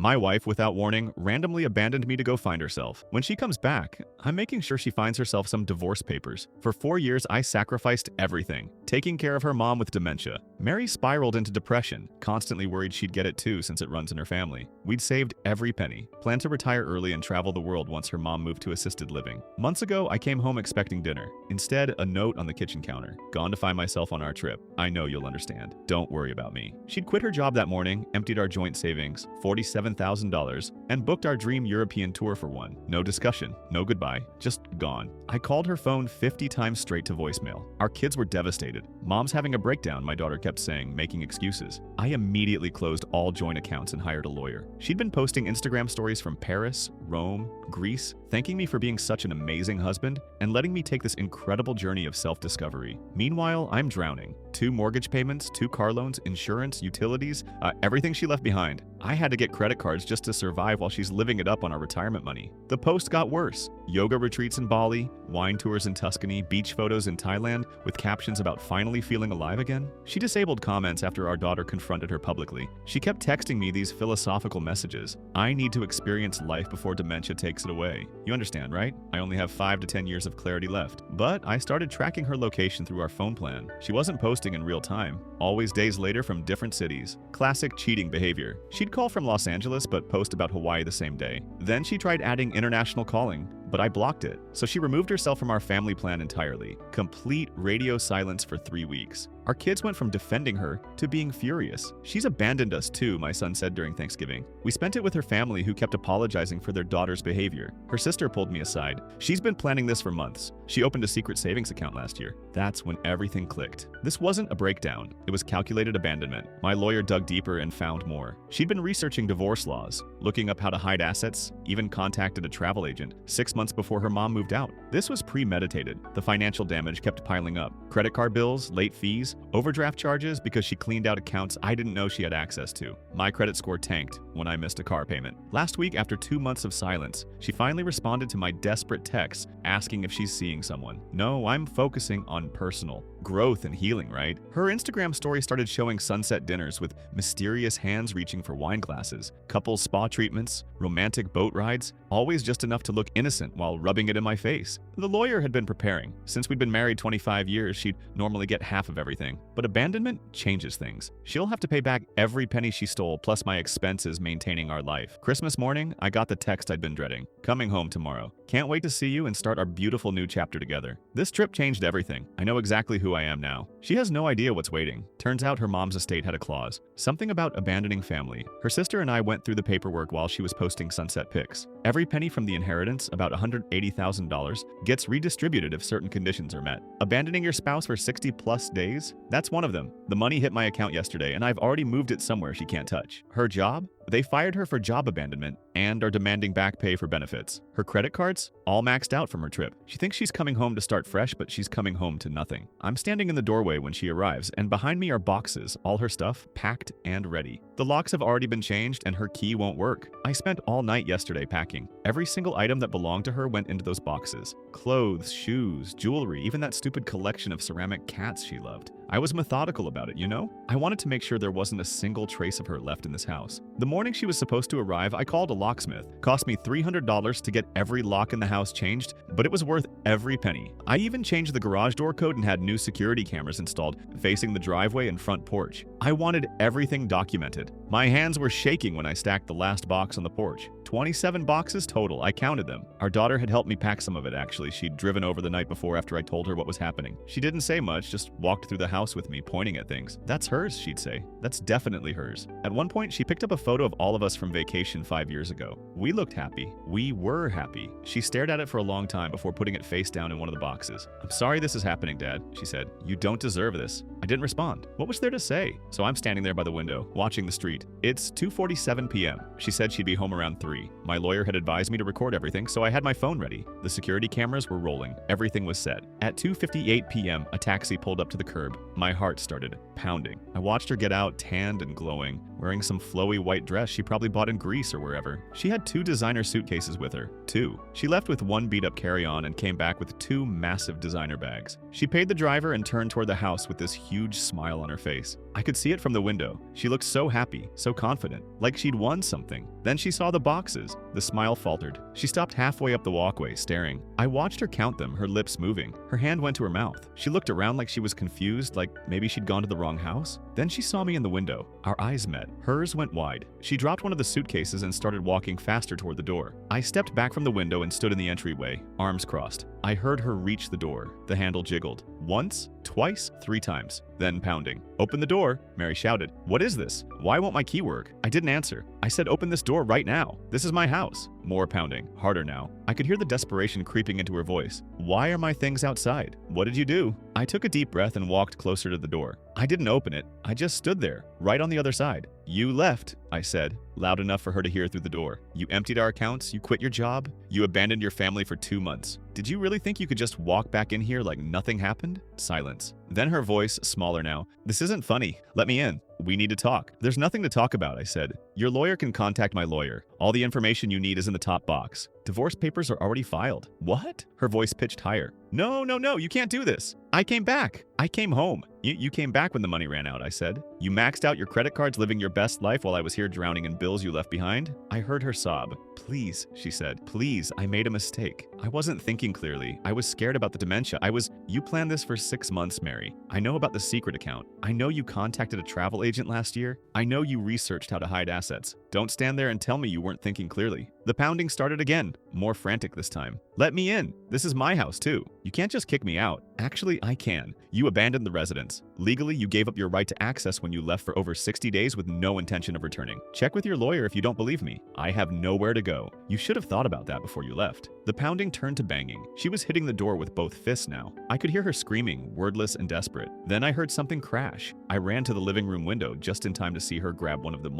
My wife, without warning, randomly abandoned me to go find herself. When she comes back, I'm making sure she finds herself some divorce papers. For 4 years, I sacrificed everything, taking care of her mom with dementia. Mary spiraled into depression, constantly worried she'd get it too since it runs in her family. We'd saved every penny, planned to retire early and travel the world once her mom moved to assisted living. Months ago, I came home expecting dinner. Instead, a note on the kitchen counter. Gone to find myself on our trip. I know you'll understand. Don't worry about me. She'd quit her job that morning, emptied our joint savings, $47,000, and booked our dream European tour for one. No discussion, no goodbye, just gone. I called her phone 50 times straight to voicemail. Our kids were devastated. Mom's having a breakdown, my daughter kept saying, making excuses. I immediately closed all joint accounts and hired a lawyer. She'd been posting Instagram stories from Paris, Rome, Greece, thanking me for being such an amazing husband and letting me take this incredible journey of self-discovery. Meanwhile, I'm drowning. 2 mortgage payments, 2 car loans, insurance, utilities, everything she left behind. I had to get credit cards just to survive while she's living it up on our retirement money. The post got worse. Yoga retreats in Bali, wine tours in Tuscany, beach photos in Thailand with captions about finally feeling alive again. She disabled comments after our daughter confronted her publicly. She kept texting me these philosophical messages. I need to experience life before dementia takes it away. You understand, right? I only have 5 to 10 years of clarity left. But I started tracking her location through our phone plan. She wasn't posting in real time, always days later from different cities. Classic cheating behavior. She'd call from Los Angeles but post about Hawaii the same day. Then she tried adding international calling, but I blocked it. So she removed herself from our family plan entirely. Complete radio silence for 3 weeks. Our kids went from defending her to being furious. She's abandoned us too, my son said during Thanksgiving. We spent it with her family who kept apologizing for their daughter's behavior. Her sister pulled me aside. She's been planning this for months. She opened a secret savings account last year. That's when everything clicked. This wasn't a breakdown. It was calculated abandonment. My lawyer dug deeper and found more. She'd been researching divorce laws, looking up how to hide assets, even contacted a travel agent 6 months before her mom moved out. This was premeditated. The financial damage kept piling up. Credit card bills, late fees, overdraft charges because she cleaned out accounts I didn't know she had access to. My credit score tanked when I missed a car payment. Last week, after 2 months of silence, she finally responded to my desperate texts asking if she's seeing someone. No, I'm focusing on personal growth and healing, right? Her Instagram story started showing sunset dinners with mysterious hands reaching for wine glasses, couples spa treatments, romantic boat rides, always just enough to look innocent while rubbing it in my face. The lawyer had been preparing. Since we'd been married 25 years, she'd normally get half of everything. But abandonment changes things. She'll have to pay back every penny she stole, plus my expenses maintaining our life. Christmas morning, I got the text I'd been dreading. Coming home tomorrow. Can't wait to see you and start our beautiful new chapter together. This trip changed everything. I know exactly who I am now. She has no idea what's waiting. Turns out her mom's estate had a clause. Something about abandoning family. Her sister and I went through the paperwork while she was posting sunset pics. Every penny from the inheritance, about $180,000, gets redistributed if certain conditions are met. Abandoning your spouse for 60 plus days? That's one of them. The money hit my account yesterday and I've already moved it somewhere she can't touch. Her job? They fired her for job abandonment and are demanding back pay for benefits. Her credit cards? All maxed out from her trip. She thinks she's coming home to start fresh, but she's coming home to nothing. I'm standing in the doorway when she arrives, and behind me are boxes, all her stuff packed and ready. The locks have already been changed and her key won't work. I spent all night yesterday packing. Every single item that belonged to her went into those boxes. Clothes, shoes, jewelry, even that stupid collection of ceramic cats she loved. I was methodical about it, you know? I wanted to make sure there wasn't a single trace of her left in this house. The morning she was supposed to arrive, I called a locksmith. Cost me $300 to get every lock in the house changed, but it was worth every penny. I even changed the garage door code and had new security cameras installed facing the driveway and front porch. I wanted everything documented. My hands were shaking when I stacked the last box on the porch. 27 boxes total, I counted them. Our daughter had helped me pack some of it actually. She'd driven over the night before after I told her what was happening. She didn't say much, just walked through the house with me, pointing at things. That's hers, she'd say. That's definitely hers. At one point, she picked up a photo of all of us from vacation 5 years ago. We looked happy. We were happy. She stared at it for a long time before putting it face down in one of the boxes. I'm sorry this is happening, Dad, she said. You don't deserve this. I didn't respond. What was there to say? So I'm standing there by the window, watching the street. It's 2:47 p.m. She said she'd be home around 3. My lawyer had advised me to record everything, so I had my phone ready. The security cameras were rolling. Everything was set. At 2:58 p.m., a taxi pulled up to the curb. My heart started pounding. I watched her get out, tanned and glowing, wearing some flowy white dress she probably bought in Greece or wherever. She had 2 designer suitcases with her. 2. She left with 1 beat-up carry-on and came back with 2 massive designer bags. She paid the driver and turned toward the house with this huge smile on her face. I could see it from the window. She looked so happy, so confident, like she'd won something. Then she saw the boxes. The smile faltered. She stopped halfway up the walkway, staring. I watched her count them, her lips moving. Her hand went to her mouth. She looked around like she was confused, like maybe she'd gone to the wrong house. Then she saw me in the window. Our eyes met. Hers went wide. She dropped one of the suitcases and started walking faster toward the door. I stepped back from the window and stood in the entryway, arms crossed. I heard her reach the door. The handle jiggled. Once, twice, 3 times. Then pounding. "Open the door," Mary shouted. "What is this? Why won't my key work?" I didn't answer. I said, "Open this door right now. This is my house." More pounding. Harder now. I could hear the desperation creeping into her voice. "Why are my things outside? What did you do?" I took a deep breath and walked closer to the door. I didn't open it. I just stood there, right on the other side. "You left," I said, loud enough for her to hear through the door. "You emptied our accounts, you quit your job, you abandoned your family for 2 months. Did you really think you could just walk back in here like nothing happened?" Silence. Then her voice, smaller now. "This isn't funny. Let me in. We need to talk." "There's nothing to talk about," I said. "Your lawyer can contact my lawyer. All the information you need is in the top box. Divorce papers are already filed." "What?" Her voice pitched higher. No, you can't do this. I came back. I came home." You came back when the money ran out," I said. "You maxed out your credit cards living your best life while I was here drowning in bills you left behind." I heard her sob. "Please," she said. "Please, I made a mistake. I wasn't thinking clearly. I was scared about the dementia. You planned this for 6 months, Mary. I know about the secret account. I know you contacted a travel agent last year. I know you researched how to hide assets. Don't stand there and tell me you weren't thinking clearly." The pounding started again, more frantic this time. "Let me in. This is my house too. You can't just kick me out." "Actually, I can. You abandoned the residence. Legally, you gave up your right to access when you left for over 60 days with no intention of returning. Check with your lawyer if you don't believe me. I have nowhere to go. You should have thought about that before you left." The pounding turned to banging. She was hitting the door with both fists now. I could hear her screaming, wordless and desperate. Then I heard something crash. I ran to the living room window just in time to see her grab one of the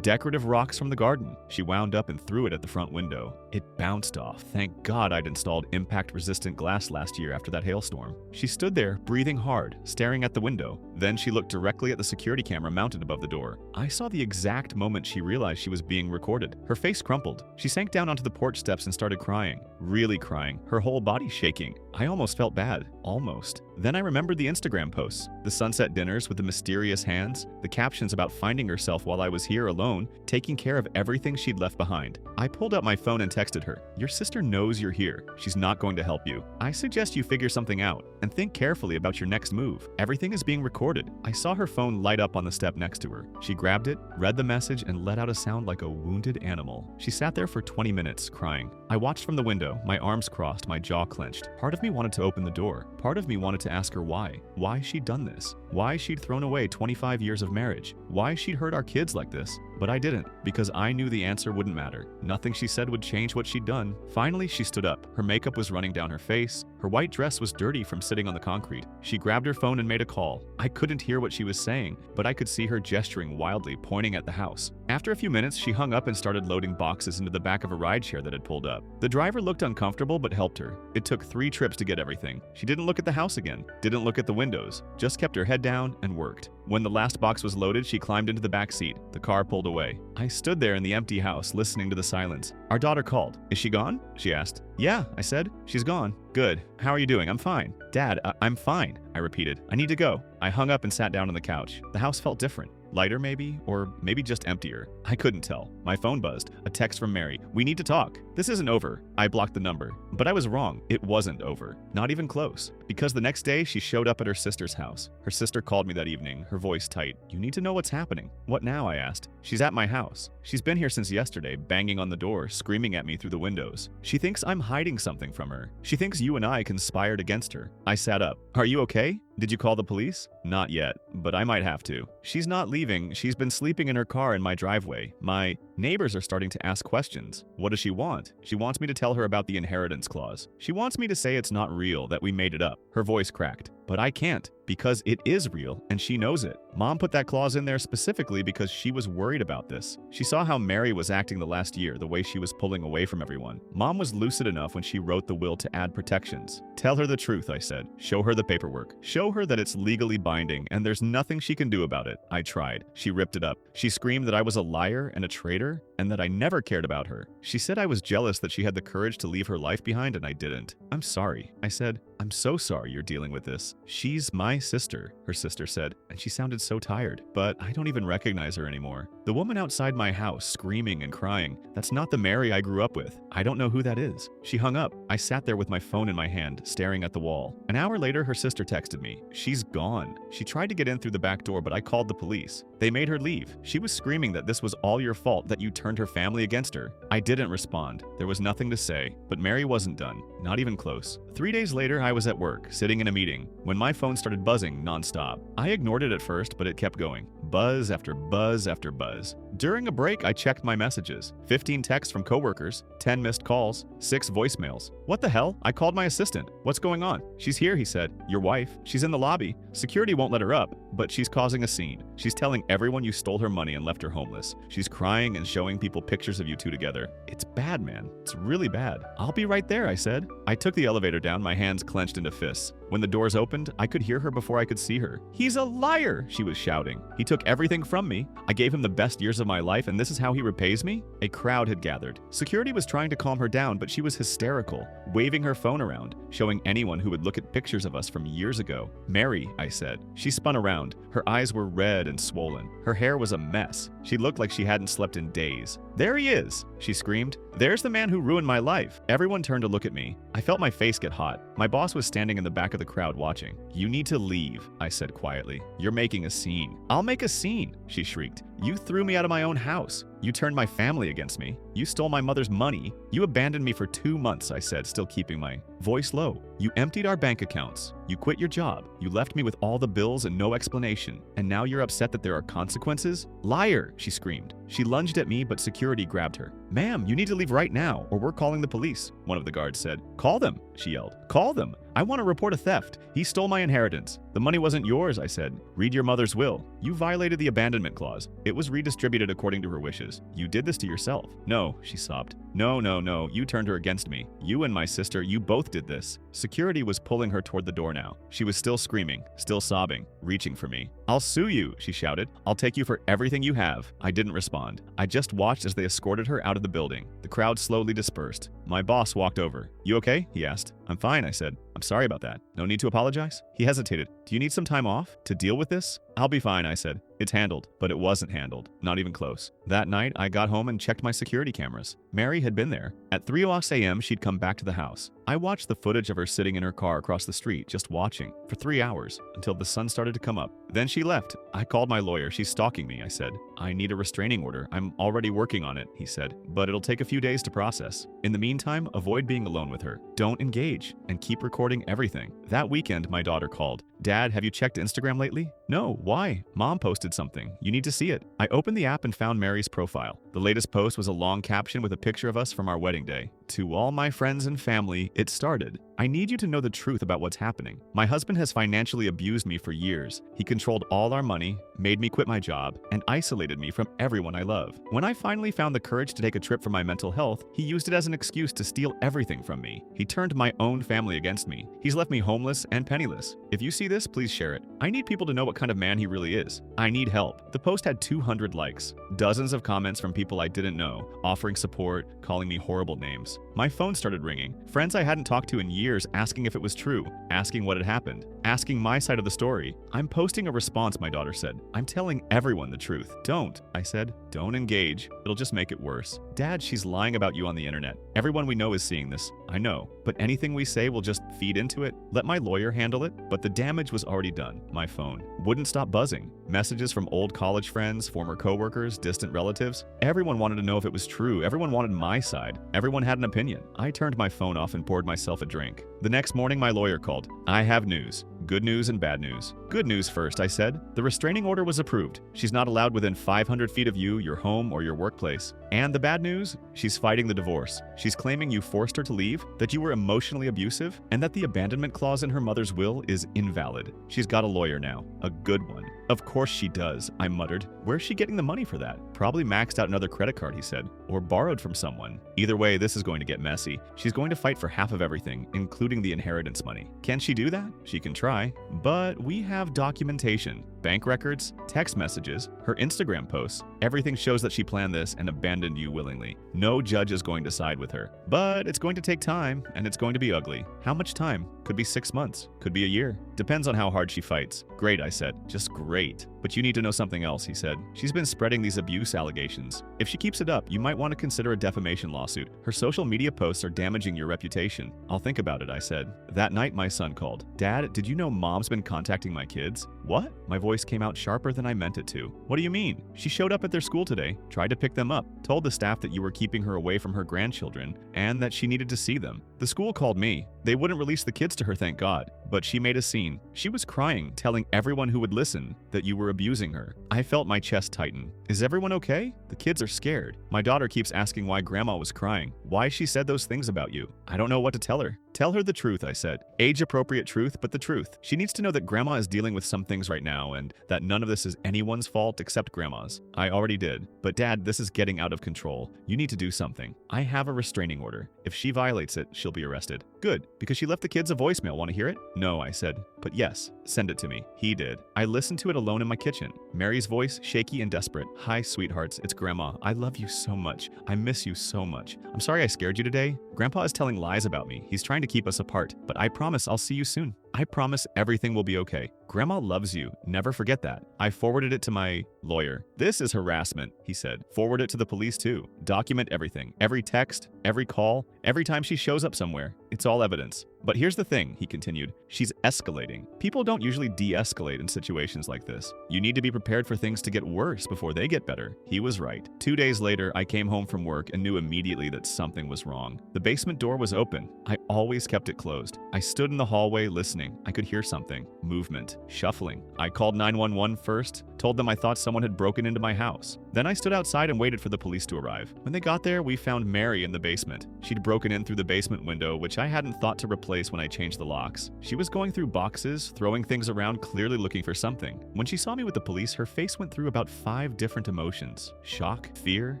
decorative rocks from the garden. She wound up and threw it at the front window. It bounced off. Thank God I'd installed impact-resistant glass last year after that hailstorm. She stood there, breathing hard, staring at the window. Then she looked directly at the security camera mounted above the door. I saw the exact moment she realized she was being recorded. Her face crumpled. She sank down onto the porch steps and started crying. Really crying, her whole body shaking. I almost felt bad. Almost. Then I remembered the Instagram posts, the sunset dinners with the mysterious hands, the captions about finding herself while I was here alone, taking care of everything she'd left behind. I pulled out my phone and texted her, "Your sister knows you're here. She's not going to help you. I suggest you figure something out and think carefully about your next move. Everything is being recorded." I saw her phone light up on the step next to her. She grabbed it, read the message, and let out a sound like a wounded animal. She sat there for 20 minutes, crying. I watched from the window, my arms crossed, my jaw clenched. Part of me wanted to open the door. Part of me wanted to ask her why she'd done this, why she'd thrown away 25 years of marriage, why she'd hurt our kids like this. But I didn't, because I knew the answer wouldn't matter. Nothing she said would change what she'd done. Finally, she stood up. Her makeup was running down her face. Her white dress was dirty from sitting on the concrete. She grabbed her phone and made a call. I couldn't hear what she was saying, but I could see her gesturing wildly, pointing at the house. After a few minutes, she hung up and started loading boxes into the back of a rideshare that had pulled up. The driver looked uncomfortable but helped her. It took 3 trips to get everything. She didn't look at the house again, didn't look at the windows, just kept her head down and worked. When the last box was loaded, she climbed into the back seat. The car pulled away. I stood there in the empty house, listening to the silence. Our daughter called. "Is she gone?" she asked. "Yeah," I said. "She's gone." "Good. How are you doing?" "I'm fine." "Dad, I'm fine," I repeated. "I need to go." I hung up and sat down on the couch. The house felt different. Lighter maybe, or maybe just emptier. I couldn't tell. My phone buzzed. A text from Mary. "We need to talk." "This isn't over." I blocked the number. But I was wrong. It wasn't over. Not even close. Because the next day, she showed up at her sister's house. Her sister called me that evening, her voice tight. "You need to know what's happening." "What now?" I asked. "She's at my house. She's been here since yesterday, banging on the door, screaming at me through the windows. She thinks I'm hiding something from her. She thinks you and I conspired against her." I sat up. "Are you okay? Did you call the police?" "Not yet, but I might have to." "She's not leaving. She's been sleeping in her car in my driveway. My neighbors are starting to ask questions." "What does she want?" "She wants me to tell her about the inheritance clause. She wants me to say it's not real, that we made it up." Her voice cracked. "But I can't, because it is real, and she knows it. Mom put that clause in there specifically because she was worried about this. She saw how Mary was acting the last year, the way she was pulling away from everyone. Mom was lucid enough when she wrote the will to add protections." "Tell her the truth," I said. "Show her the paperwork. Show her that it's legally binding, and there's nothing she can do about it." I tried. She ripped it up. She screamed that I was a liar and a traitor, and that I never cared about her. She said I was jealous that she had the courage to leave her life behind and I didn't. I'm sorry, I said. I'm so sorry you're dealing with this. She's my sister, her sister said, and she sounded so tired. But I don't even recognize her anymore. The woman outside my house, screaming and crying, that's not the Mary I grew up with. I don't know who that is. She hung up. I sat there with my phone in my hand, staring at the wall. An hour later, her sister texted me. She's gone. She tried to get in through the back door, but I called the police. They made her leave. She was screaming that this was all your fault, that you turned her family against her. I didn't respond. There was nothing to say, but Mary wasn't done. Not even close. 3 days later, I was at work, sitting in a meeting, when my phone started buzzing nonstop. I ignored it at first, but it kept going. Buzz after buzz after buzz. During a break, I checked my messages. 15 texts from coworkers, 10 missed calls, 6 voicemails. What the hell? I called my assistant. What's going on? She's here, he said. Your wife. She's in the lobby. Security won't let her up, but she's causing a scene. She's telling everyone you stole her money and left her homeless. She's crying and showing people pictures of you two together. It's bad, man. It's really bad. I'll be right there, I said. I took the elevator down, my hands clenched into fists. When the doors opened, I could hear her before I could see her. He's a liar, she was shouting. He took everything from me. I gave him the best years of my life, and this is how he repays me? A crowd had gathered. Security was trying to calm her down, but she was hysterical, waving her phone around, showing anyone who would look at pictures of us from years ago. Mary, I said. She spun around. Her eyes were red and swollen. Her hair was a mess. She looked like she hadn't slept in days. There he is, she screamed. There's the man who ruined my life. Everyone turned to look at me. I felt my face get hot. My boss was standing in the back of the crowd watching. You need to leave, I said quietly. You're making a scene. I'll make a scene, she shrieked. You threw me out of my own house. You turned my family against me. You stole my mother's money. You abandoned me for 2 months, I said, still keeping my voice low. You emptied our bank accounts. You quit your job. You left me with all the bills and no explanation. And now you're upset that there are consequences? Liar, she screamed. She lunged at me, but security grabbed her. Ma'am, you need to leave right now, or we're calling the police, one of the guards said. Call them, she yelled. Call them. I want to report a theft. He stole my inheritance. The money wasn't yours, I said. Read your mother's will. You violated the abandonment clause. It was redistributed according to her wishes. You did this to yourself. No, she sobbed. No, you turned her against me. You and my sister, you both did this. Security was pulling her toward the door now. She was still screaming, still sobbing, reaching for me. I'll sue you, she shouted. I'll take you for everything you have. I didn't respond. I just watched as they escorted her out of the building. The crowd slowly dispersed. My boss walked over. You okay? He asked. I'm fine, I said. I'm sorry about that. No need to apologize? He hesitated. Do you need some time off to deal with this? I'll be fine, I said. It's handled, but it wasn't handled. Not even close. That night, I got home and checked my security cameras. Mary had been there. At 3:00 a.m., she'd come back to the house. I watched the footage of her sitting in her car across the street, just watching, for 3 hours, until the sun started to come up. Then she left. I called my lawyer. She's stalking me, I said. I need a restraining order. I'm already working on it, he said, but it'll take a few days to process. In the meantime, avoid being alone with her. Don't engage, and keep recording everything. That weekend, my daughter called. Dad, have you checked Instagram lately? No, why? Mom posted something. You need to see it. I opened the app and found Mary's profile. The latest post was a long caption with a picture of us from our wedding day. To all my friends and family, it started. I need you to know the truth about what's happening. My husband has financially abused me for years. He controlled all our money, made me quit my job, and isolated me from everyone I love. When I finally found the courage to take a trip for my mental health, he used it as an excuse to steal everything from me. He turned my own family against me. He's left me homeless and penniless. If you see this, please share it. I need people to know what kind of man he really is. I need help. The post had 200 likes, dozens of comments from people I didn't know, offering support, calling me horrible names. My phone started ringing. Friends I hadn't talked to in years asking if it was true, asking what had happened, asking my side of the story. I'm posting a response, my daughter said. I'm telling everyone the truth. Don't, I said. Don't engage. It'll just make it worse. Dad, she's lying about you on the internet. Everyone we know is seeing this. I know. But anything we say will just feed into it. Let my lawyer handle it. But the damage was already done. My phone wouldn't stop buzzing. Messages from old college friends, former coworkers, distant relatives. Everyone wanted to know if it was true. Everyone wanted my side. Everyone had an opinion. I turned my phone off and poured myself a drink. The next morning, my lawyer called. I have news. Good news and bad news. Good news first, I said. The restraining order was approved. She's not allowed within 500 feet of you, your home, or your workplace. And the bad news? She's fighting the divorce. She's claiming you forced her to leave, that you were emotionally abusive, and that the abandonment clause in her mother's will is invalid. She's got a lawyer now. A good one. Of course she does, I muttered. Where's she getting the money for that? Probably maxed out another credit card, he said. Or borrowed from someone. Either way, this is going to get messy. She's going to fight for half of everything, including the inheritance money. Can she do that? She can try. But we have documentation. Bank records, text messages, her Instagram posts. Everything shows that she planned this and abandoned you willingly. No judge is going to side with her. But it's going to take time, and it's going to be ugly. How much time? Could be 6 months. Could be a year. Depends on how hard she fights. Great, I said. Just great. But you need to know something else, he said. She's been spreading these abuse allegations. If she keeps it up, you might want to consider a defamation lawsuit. Her social media posts are damaging your reputation. I'll think about it, I said. That night, my son called. Dad, did you know Mom's been contacting my kids? What? My voice came out sharper than I meant it to. What do you mean? She showed up at their school today, tried to pick them up, told the staff that you were keeping her away from her grandchildren, and that she needed to see them. The school called me. They wouldn't release the kids to her, thank God. But she made a scene. She was crying, telling everyone who would listen that you were abusing her. I felt my chest tighten. Is everyone okay? The kids are scared. My daughter keeps asking why Grandma was crying, why she said those things about you. I don't know what to tell her. Tell her the truth, I said. Age-appropriate truth, but the truth. She needs to know that Grandma is dealing with some things right now and that none of this is anyone's fault except Grandma's. I already did. But Dad, this is getting out of control. You need to do something. I have a restraining order. If she violates it, she'll be arrested. Good, because she left the kids a voicemail. Want to hear it? No, I said. But yes, send it to me. He did. I listened to it alone in my kitchen. Mary's voice, shaky and desperate. Hi, sweethearts. It's Grandma. I love you so much. I miss you so much. I'm sorry I scared you today. Grandpa is telling lies about me. He's trying to keep us apart, but I promise I'll see you soon. I promise everything will be okay. Grandma loves you. Never forget that. I forwarded it to my lawyer. This is harassment, he said. Forward it to the police too. Document everything. Every text, every call, every time she shows up somewhere. It's all evidence. But here's the thing, he continued. She's escalating. People don't usually de-escalate in situations like this. You need to be prepared for things to get worse before they get better. He was right. 2 days later, I came home from work and knew immediately that something was wrong. The basement door was open. I always kept it closed. I stood in the hallway listening. I could hear something. Movement. Shuffling. I called 911 first, told them I thought someone had broken into my house. Then I stood outside and waited for the police to arrive. When they got there, we found Mary in the basement. She'd broken in through the basement window, which I hadn't thought to replace when I changed the locks. She was going through boxes, throwing things around, clearly looking for something. When she saw me with the police, her face went through about 5 different emotions. Shock, fear,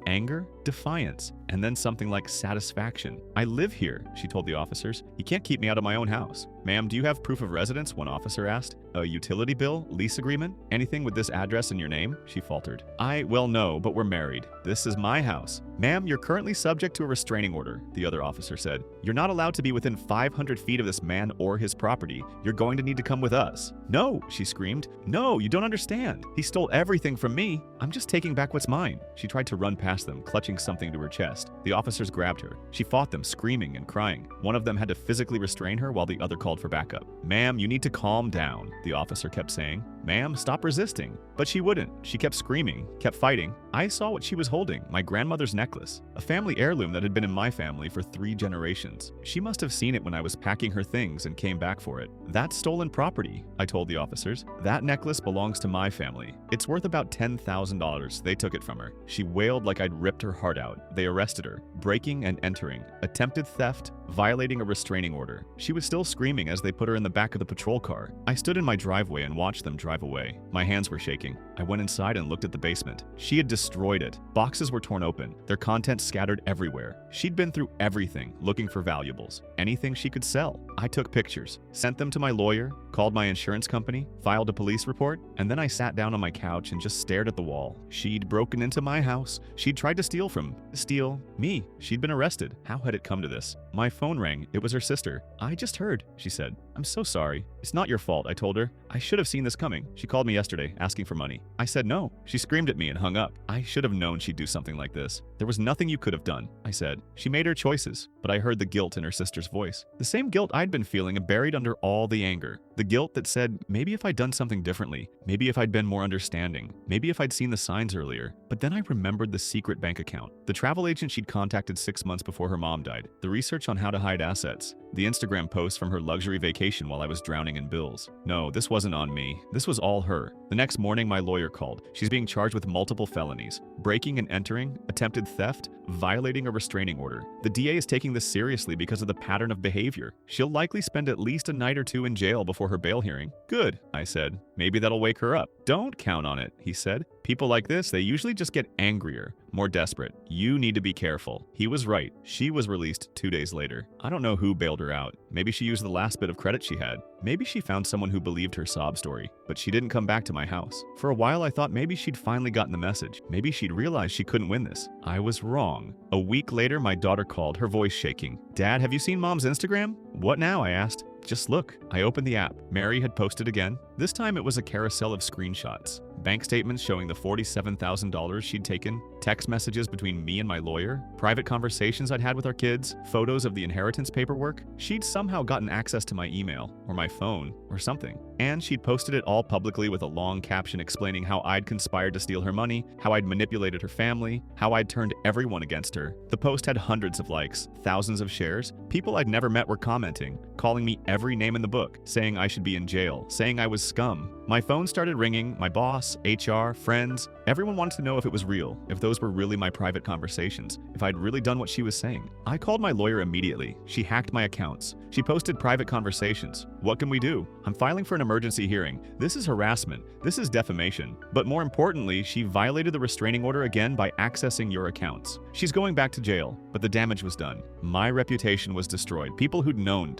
anger, defiance, and then something like satisfaction. I live here, she told the officers. You can't keep me out of my own house. Ma'am, do you have proof of residence? One officer asked. A utility bill? Lease agreement? Anything with this address in your name? She faltered. Well, no, but we're married. This is my house. Ma'am, you're currently subject to a restraining order, the other officer said. You're not allowed to be within 500 feet of this man or his property. You're going to need to come with us. No, she screamed. No, you don't understand. He stole everything from me. I'm just taking back what's mine. She tried to run past them, clutching something to her chest. The officers grabbed her. She fought them, screaming and crying. One of them had to physically restrain her while the other called for backup. Ma'am, you need to calm down, the officer kept saying. Ma'am, stop resisting. But she wouldn't. She kept screaming, kept fighting. I saw what she was holding, my grandmother's necklace, a family heirloom that had been in my family for 3 generations. She must have seen it when I was packing her things and came back for it. That's stolen property, I told the officers. That necklace belongs to my family. It's worth about $10,000. They took it from her. She wailed like I'd ripped her heart out. They arrested her, breaking and entering, attempted theft, violating a restraining order. She was still screaming as they put her in the back of the patrol car. I stood in my driveway and watched them drive away. My hands were shaking. I went inside and looked at the basement. She had destroyed it. Boxes were torn open, their contents scattered everywhere. She'd been through everything, looking for valuables, anything she could sell. I took pictures, sent them to my lawyer, called my insurance company, filed a police report, and then I sat down on my couch and just stared at the wall. She'd broken into my house. She'd tried to steal me. She'd been arrested. How had it come to this? My phone rang. It was her sister. I just heard, she said. I'm so sorry. It's not your fault, I told her. I should have seen this coming. She called me yesterday, asking for money. I said no. She screamed at me and hung up. I should have known she'd do something like this. There was nothing you could have done, I said. She made her choices, but I heard the guilt in her sister's voice. The same guilt I'd been feeling buried under all the anger. The guilt that said, maybe if I'd done something differently, maybe if I'd been more understanding, maybe if I'd seen the signs earlier. But then I remembered the secret bank account, the travel agent she'd contacted 6 months before her mom died, the research on how to hide assets, the Instagram posts from her luxury vacation while I was drowning in bills. No, this wasn't on me. This was all her. The next morning, my lawyer called. She's being charged with multiple felonies: breaking and entering, attempted theft, violating a restraining order. The DA is taking this seriously because of the pattern of behavior. She'll likely spend at least a night or 2 in jail before her bail hearing. Good, I said. Maybe that'll wake her up. Don't count on it, he said. People like this, they usually just get angrier, more desperate. You need to be careful. He was right. She was released 2 days later. I don't know who bailed her out. Maybe she used the last bit of credit she had. Maybe she found someone who believed her sob story, but she didn't come back to my house. For a while, I thought maybe she'd finally gotten the message. Maybe she'd realized she couldn't win this. I was wrong. A week later, my daughter called, her voice shaking. "Dad, have you seen Mom's Instagram?" "What now?" I asked. "Just look." I opened the app. Mary had posted again. This time it was a carousel of screenshots. Bank statements showing the $47,000 she'd taken, text messages between me and my lawyer, private conversations I'd had with our kids, photos of the inheritance paperwork. She'd somehow gotten access to my email, or my phone, or something. And she'd posted it all publicly with a long caption explaining how I'd conspired to steal her money, how I'd manipulated her family, how I'd turned everyone against her. The post had hundreds of likes, thousands of shares. People I'd never met were commenting, calling me every name in the book, saying I should be in jail, saying I was scum. My phone started ringing, my boss, HR, friends, everyone wanted to know if it was real, if those were really my private conversations, if I'd really done what she was saying. I called my lawyer immediately. She hacked my accounts. She posted private conversations. What can we do? I'm filing for an emergency hearing. This is harassment. This is defamation. But more importantly, she violated the restraining order again by accessing your accounts. She's going back to jail, but the damage was done. My reputation was destroyed. People who'd known,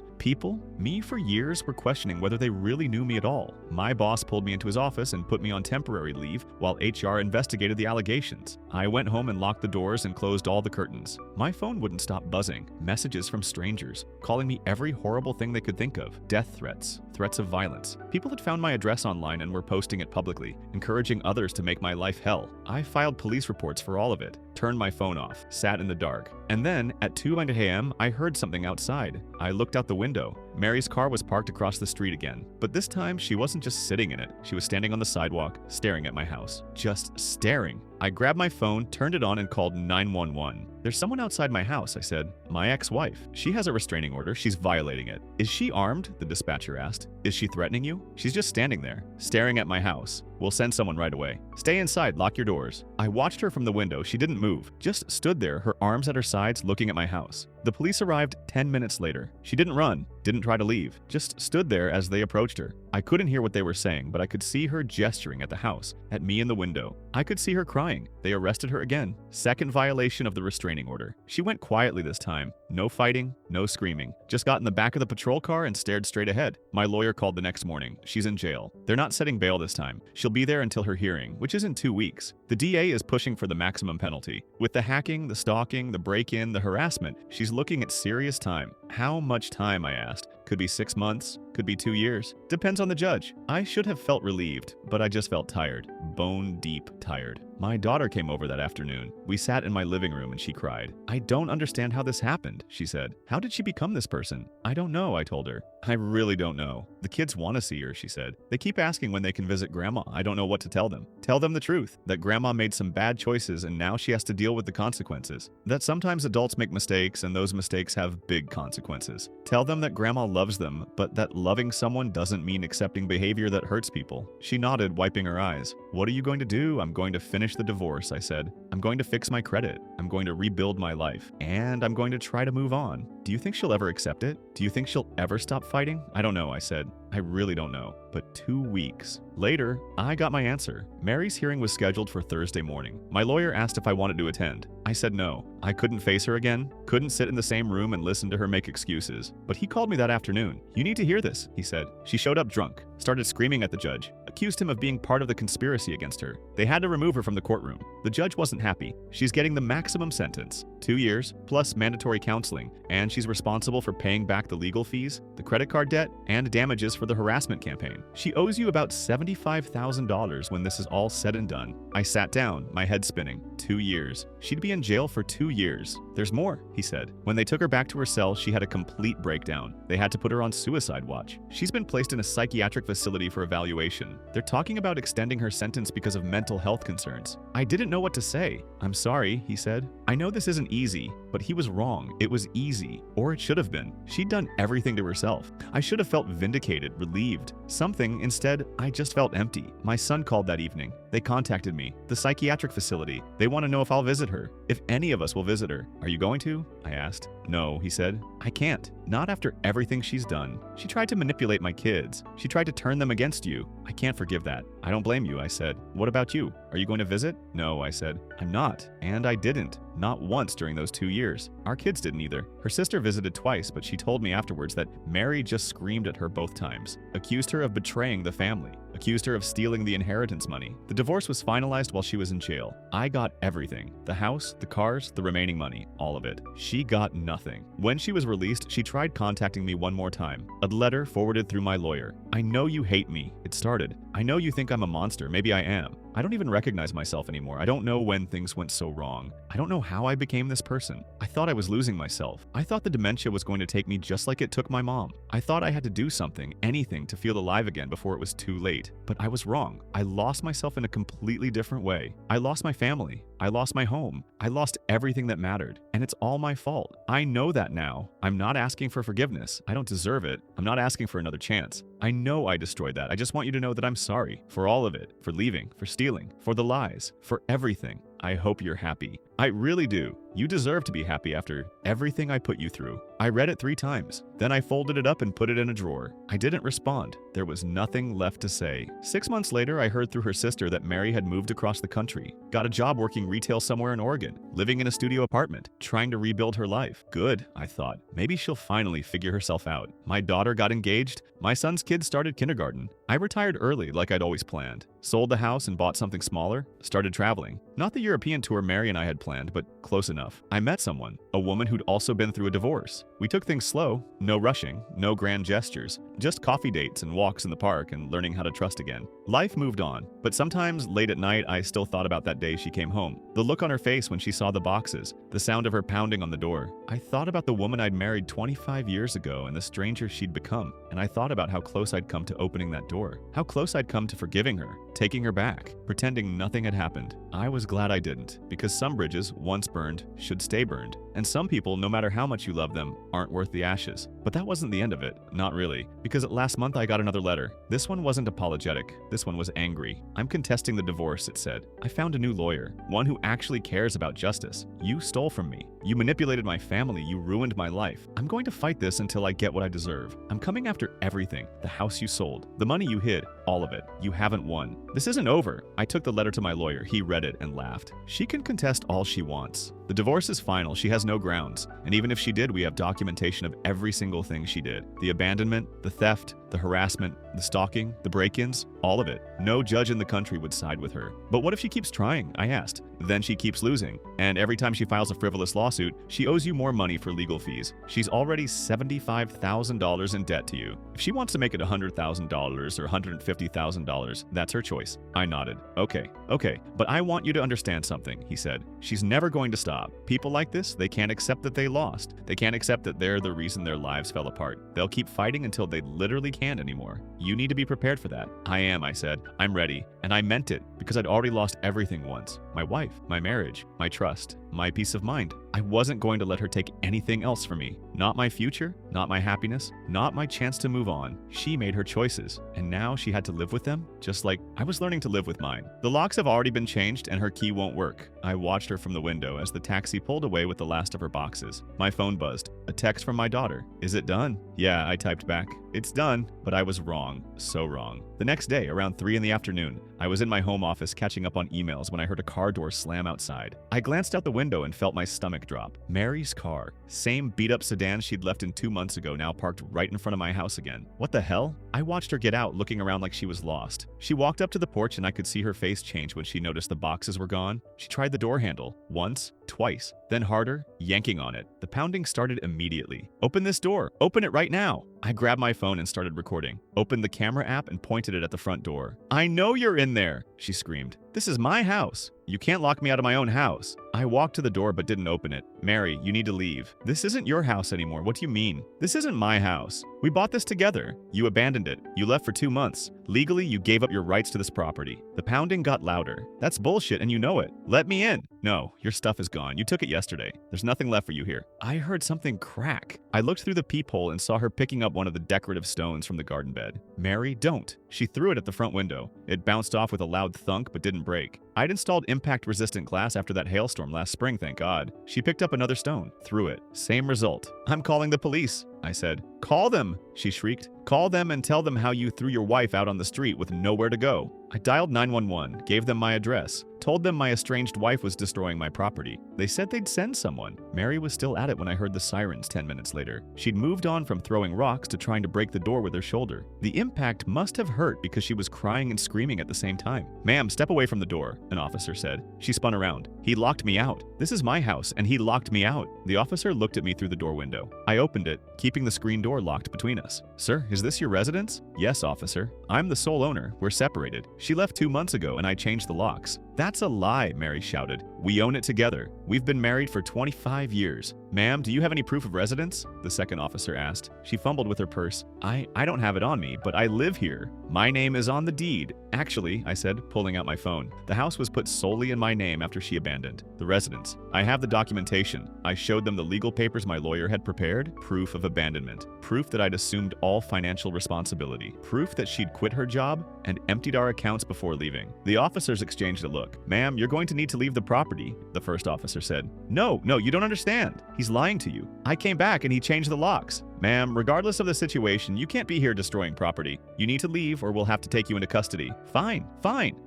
me for years were questioning whether they really knew me at all. My boss pulled me into his office and put me on temporary leave while HR investigated the allegations. I went home and locked the doors and closed all the curtains. My phone wouldn't stop buzzing. Messages from strangers, calling me every horrible thing they could think of. Death threats, threats of violence. People had found my address online and were posting it publicly, encouraging others to make my life hell. I filed police reports for all of it, turned my phone off, sat in the dark. And then, at 2 a.m., I heard something outside. I looked out the window. Mary's car was parked across the street again. But this time, she wasn't just sitting in it. She was standing on the sidewalk, staring at my house. Just staring. I grabbed my phone, turned it on, and called 911. "There's someone outside my house," I said. "My ex-wife. She has a restraining order. She's violating it." "Is she armed?" the dispatcher asked. "Is she threatening you?" "She's just standing there, staring at my house. We'll send someone right away. Stay inside, lock your doors." I watched her from the window. She didn't move, just stood there, her arms at her sides, looking at my house. The police arrived 10 minutes later. She didn't run, didn't try to leave, just stood there as they approached her. I couldn't hear what they were saying, but I could see her gesturing at the house, at me in the window. I could see her crying. They arrested her again. Second violation of the restraining order. She went quietly this time. No fighting, no screaming. Just got in the back of the patrol car and stared straight ahead. My lawyer called the next morning. She's in jail. They're not setting bail this time. She'll be there until her hearing, which is in 2 weeks. The DA is pushing for the maximum penalty. With the hacking, the stalking, the break-in, the harassment, she's looking at serious time. How much time, I asked. Could be 6 months, could be 2 years. Depends on the judge. I should have felt relieved, but I just felt tired. Bone deep tired. My daughter came over that afternoon. We sat in my living room and she cried. "I don't understand how this happened," she said. "How did she become this person?" "I don't know," I told her. "I really don't know. The kids want to see her," she said. "They keep asking when they can visit Grandma. I don't know what to tell them." "Tell them the truth, that Grandma made some bad choices and now she has to deal with the consequences. That sometimes adults make mistakes and those mistakes have big consequences. Tell them that Grandma loves them, but that loving someone doesn't mean accepting behavior that hurts people." She nodded, wiping her eyes. "What are you going to do?" "I'm going to finish the divorce," I said. "I'm going to fix my credit. I'm going to rebuild my life. And I'm going to try to move on." "Do you think she'll ever accept it? Do you think she'll ever stop fighting?" "I don't know," I said. "I really don't know." But 2 weeks later, I got my answer. Mary's hearing was scheduled for Thursday morning. My lawyer asked if I wanted to attend. I said no. I couldn't face her again, couldn't sit in the same room and listen to her make excuses. But he called me that afternoon. "You need to hear this," he said. She showed up drunk, started screaming at the judge, accused him of being part of the conspiracy against her. They had to remove her from the courtroom. The judge wasn't happy. She's getting the maximum sentence, 2 years, plus mandatory counseling, and she's responsible for paying back the legal fees, the credit card debt, and damages for the harassment campaign. She owes you about $75,000 when this is all said and done. I sat down, my head spinning. 2 years. She'd be in jail for 2 years. "There's more," he said. When they took her back to her cell, she had a complete breakdown. They had to put her on suicide watch. She's been placed in a psychiatric facility for evaluation. They're talking about extending her sentence because of mental health concerns. I didn't know what to say. "I'm sorry," he said. "I know this isn't easy, but he was wrong. It was easy. Or it should have been. She'd done everything to herself. I should have felt vindicated, relieved. Something. Instead, I just felt empty." My son called that evening. They contacted me. The psychiatric facility. They want to know if I'll visit her. If any of us will visit her. "Are you going to?" I asked. "No," he said. "I can't. Not after everything she's done. She tried to manipulate my kids. She tried to turn them against you. I can't forgive that." "I don't blame you," I said. "What about you?" Are you going to visit? No, I said. I'm not. And I didn't. Not once during those 2 years. Our kids didn't either. Her sister visited twice, but she told me afterwards that Mary just screamed at her both times, accused her of betraying the family, accused her of stealing the inheritance money. The divorce was finalized while she was in jail. I got everything. The house, the cars, the remaining money, all of it. She got nothing. When she was released, she tried contacting me one more time. A letter forwarded through my lawyer. I know you hate me. It started. I know you think I'm a monster. Maybe I am. I don't even recognize myself anymore. I don't know when things went so wrong. I don't know how I became this person. I thought I was losing myself. I thought the dementia was going to take me just like it took my mom. I thought I had to do something, anything, to feel alive again before it was too late. But I was wrong. I lost myself in a completely different way. I lost my family. I lost my home. I lost everything that mattered. And it's all my fault. I know that now. I'm not asking for forgiveness. I don't deserve it. I'm not asking for another chance. I know I destroyed that. I just want you to know that I'm sorry for all of it, for leaving, for stealing, for the lies, for everything. I hope you're happy. I really do. You deserve to be happy after everything I put you through. I read it 3 times. Then I folded it up and put it in a drawer. I didn't respond. There was nothing left to say. 6 months later, I heard through her sister that Mary had moved across the country, got a job working retail somewhere in Oregon, living in a studio apartment, trying to rebuild her life. Good, I thought. Maybe she'll finally figure herself out. My daughter got engaged. My son's kids started kindergarten. I retired early like I'd always planned. Sold the house and bought something smaller. Started traveling. Not the European tour Mary and I had planned, but close enough. I met someone, a woman who'd also been through a divorce. We took things slow, no rushing, no grand gestures, just coffee dates and walks in the park and learning how to trust again. Life moved on, but sometimes late at night I still thought about that day she came home. The look on her face when she saw the boxes, the sound of her pounding on the door. I thought about the woman I'd married 25 years ago and the stranger she'd become, and I thought about how close I'd come to opening that door, how close I'd come to forgiving her, taking her back, pretending nothing had happened. I was glad I didn't, because some bridges, once burned, should stay burned, and some people, no matter how much you love them, aren't worth the ashes. But that wasn't the end of it, not really, because last month I got another letter. This one wasn't apologetic, this one was angry. I'm contesting the divorce, it said. I found a new lawyer, one who actually cares about justice. You stole from me. You manipulated my family, you ruined my life. I'm going to fight this until I get what I deserve. I'm coming after everything. The house you sold, the money you hid, all of it. You haven't won. This isn't over. I took the letter to my lawyer. He read it and laughed. She can contest all she wants. The divorce is final. She has no grounds. And even if she did, we have documentation of every single thing she did. The abandonment, the theft, the harassment, the stalking, the break-ins, all of it. No judge in the country would side with her. But what if she keeps trying? I asked. Then she keeps losing. And every time she files a frivolous lawsuit, she owes you more money for legal fees. She's already $75,000 in debt to you. If she wants to make it $100,000 or $150,000, that's her choice. I nodded. Okay, but I want you to understand something, he said. She's never going to stop. People like this, they can't accept that they lost. They can't accept that they're the reason their lives fell apart. They'll keep fighting until they literally can't anymore. You need to be prepared for that. I am, I said. I'm ready. And I meant it, because I'd already lost everything once. My wife, my marriage, my trust, my peace of mind. I wasn't going to let her take anything else from me. Not my future, not my happiness, not my chance to move on. She made her choices, and now she had to live with them, just like I was learning to live with mine. The locks have already been changed and her key won't work. I watched her from the window as the taxi pulled away with the last of her boxes. My phone buzzed. A text from my daughter. Is it done? Yeah, I typed back. It's done, but I was wrong. So wrong. The next day, around 3 in the afternoon, I was in my home office catching up on emails when I heard a car door slam outside. I glanced out the window and felt my stomach drop. Mary's car. Same beat-up sedan she'd left in 2 months ago, now parked right in front of my house again. What the hell? I watched her get out, looking around like she was lost. She walked up to the porch and I could see her face change when she noticed the boxes were gone. She tried the door handle. Once, twice, then harder, yanking on it. The pounding started immediately. Open this door. Open it right now. I grabbed my phone and started recording. Opened the camera app and pointed it at the front door. I know you're in there, she screamed. This is my house. You can't lock me out of my own house. I walked to the door but didn't open it. Mary, you need to leave. This isn't your house anymore. What do you mean? This isn't my house. We bought this together. You abandoned it. You left for 2 months. Legally, you gave up your rights to this property. The pounding got louder. That's bullshit and you know it. Let me in. No, your stuff is gone. You took it yesterday. There's nothing left for you here. I heard something crack. I looked through the peephole and saw her picking up one of the decorative stones from the garden bed. Mary, don't. She threw it at the front window. It bounced off with a loud thunk but didn't break. I'd installed impact-resistant glass after that hailstorm last spring, thank God. She picked up another stone, threw it. Same result. I'm calling the police. I said. "Call them," she shrieked. "Call them and tell them how you threw your wife out on the street with nowhere to go." I dialed 911, gave them my address, told them my estranged wife was destroying my property. They said they'd send someone. Mary was still at it when I heard the sirens 10 minutes later. She'd moved on from throwing rocks to trying to break the door with her shoulder. The impact must have hurt because she was crying and screaming at the same time. "Ma'am, step away from the door," an officer said. She spun around. "He locked me out. This is my house, and he locked me out." The officer looked at me through the door window. I opened it, keeping the screen door locked between us. "Sir, is this your residence?" "Yes, officer. I'm the sole owner. We're separated. She left 2 months ago and I changed the locks." "That's a lie," Mary shouted. "We own it together. We've been married for 25 years. Ma'am, do you have any proof of residence?" the second officer asked. She fumbled with her purse. I don't have it on me, but I live here. My name is on the deed." "Actually," I said, pulling out my phone, "the house was put solely in my name after she abandoned the residence. I have the documentation." I showed them the legal papers my lawyer had prepared, proof of abandonment, proof that I'd assumed all financial responsibility, proof that she'd quit her job and emptied our accounts before leaving. The officers exchanged a look. "Ma'am, you're going to need to leave the property," the first officer said. No, you don't understand. He's lying to you. I came back and he changed the locks." "Ma'am, regardless of the situation, you can't be here destroying property. You need to leave or we'll have to take you into custody." Fine,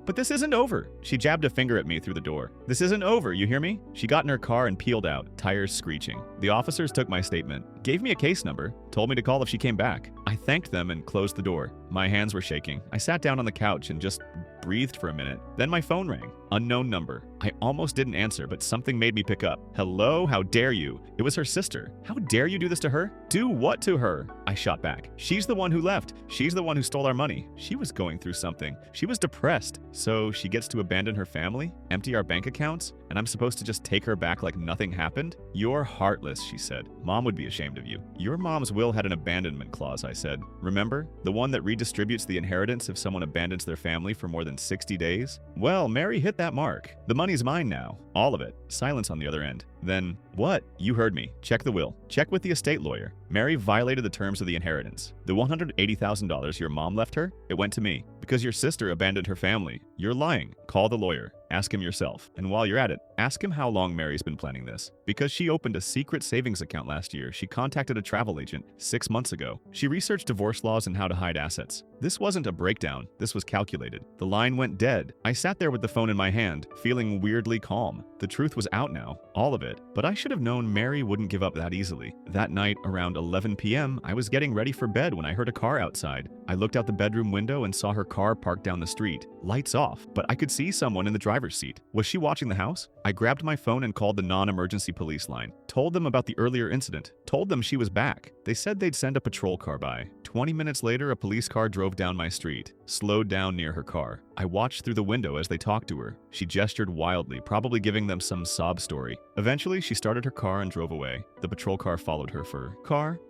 but this isn't over." She jabbed a finger at me through the door. "This isn't over, you hear me?" She got in her car and peeled out, tires screeching. The officers took my statement, gave me a case number, told me to call if she came back. I thanked them and closed the door. My hands were shaking. I sat down on the couch and just breathed for a minute. Then my phone rang. Unknown number. I almost didn't answer, but something made me pick up. "Hello? How dare you?" It was her sister. "How dare you do this to her?" "Do what to her?" I shot back. "She's the one who left. She's the one who stole our money. She was going through something. She was depressed. So she gets to abandon her family, empty our bank accounts, and I'm supposed to just take her back like nothing happened?" "You're heartless," she said. "Mom would be ashamed of you." "Your mom's will had an abandonment clause," I said. "Remember? The one that redistributes the inheritance if someone abandons their family for more than 60 days? Well, Mary hit that mark. The money's mine now. All of it." Silence on the other end. Then, "What?" "You heard me. Check the will. Check with the estate lawyer. Mary violated the terms of the inheritance. The $180,000 your mom left her, it went to me. Because your sister abandoned her family. You're lying. Call the lawyer. Ask him yourself. And while you're at it, ask him how long Mary's been planning this. Because she opened a secret savings account last year, she contacted a travel agent 6 months ago. She researched divorce laws and how to hide assets. This wasn't a breakdown. This was calculated. The line went dead. I sat there with the phone in my hand, feeling weirdly calm. The truth was out now. All of it. But I should have known Mary wouldn't give up that easily. That night, around 11 p.m., I was getting ready for bed when I heard a car outside. I looked out the bedroom window and saw her car parked down the street. Lights off, but I could see someone in the driver's seat. Was she watching the house? I grabbed my phone and called the non-emergency police line. Told them about the earlier incident. Told them she was back. They said they'd send a patrol car by. 20 minutes later, a police car drove down my street, slowed down near her car. I watched through the window as they talked to her. She gestured wildly, probably giving them some sob story. Eventually, she started her car and drove away. The patrol car followed her for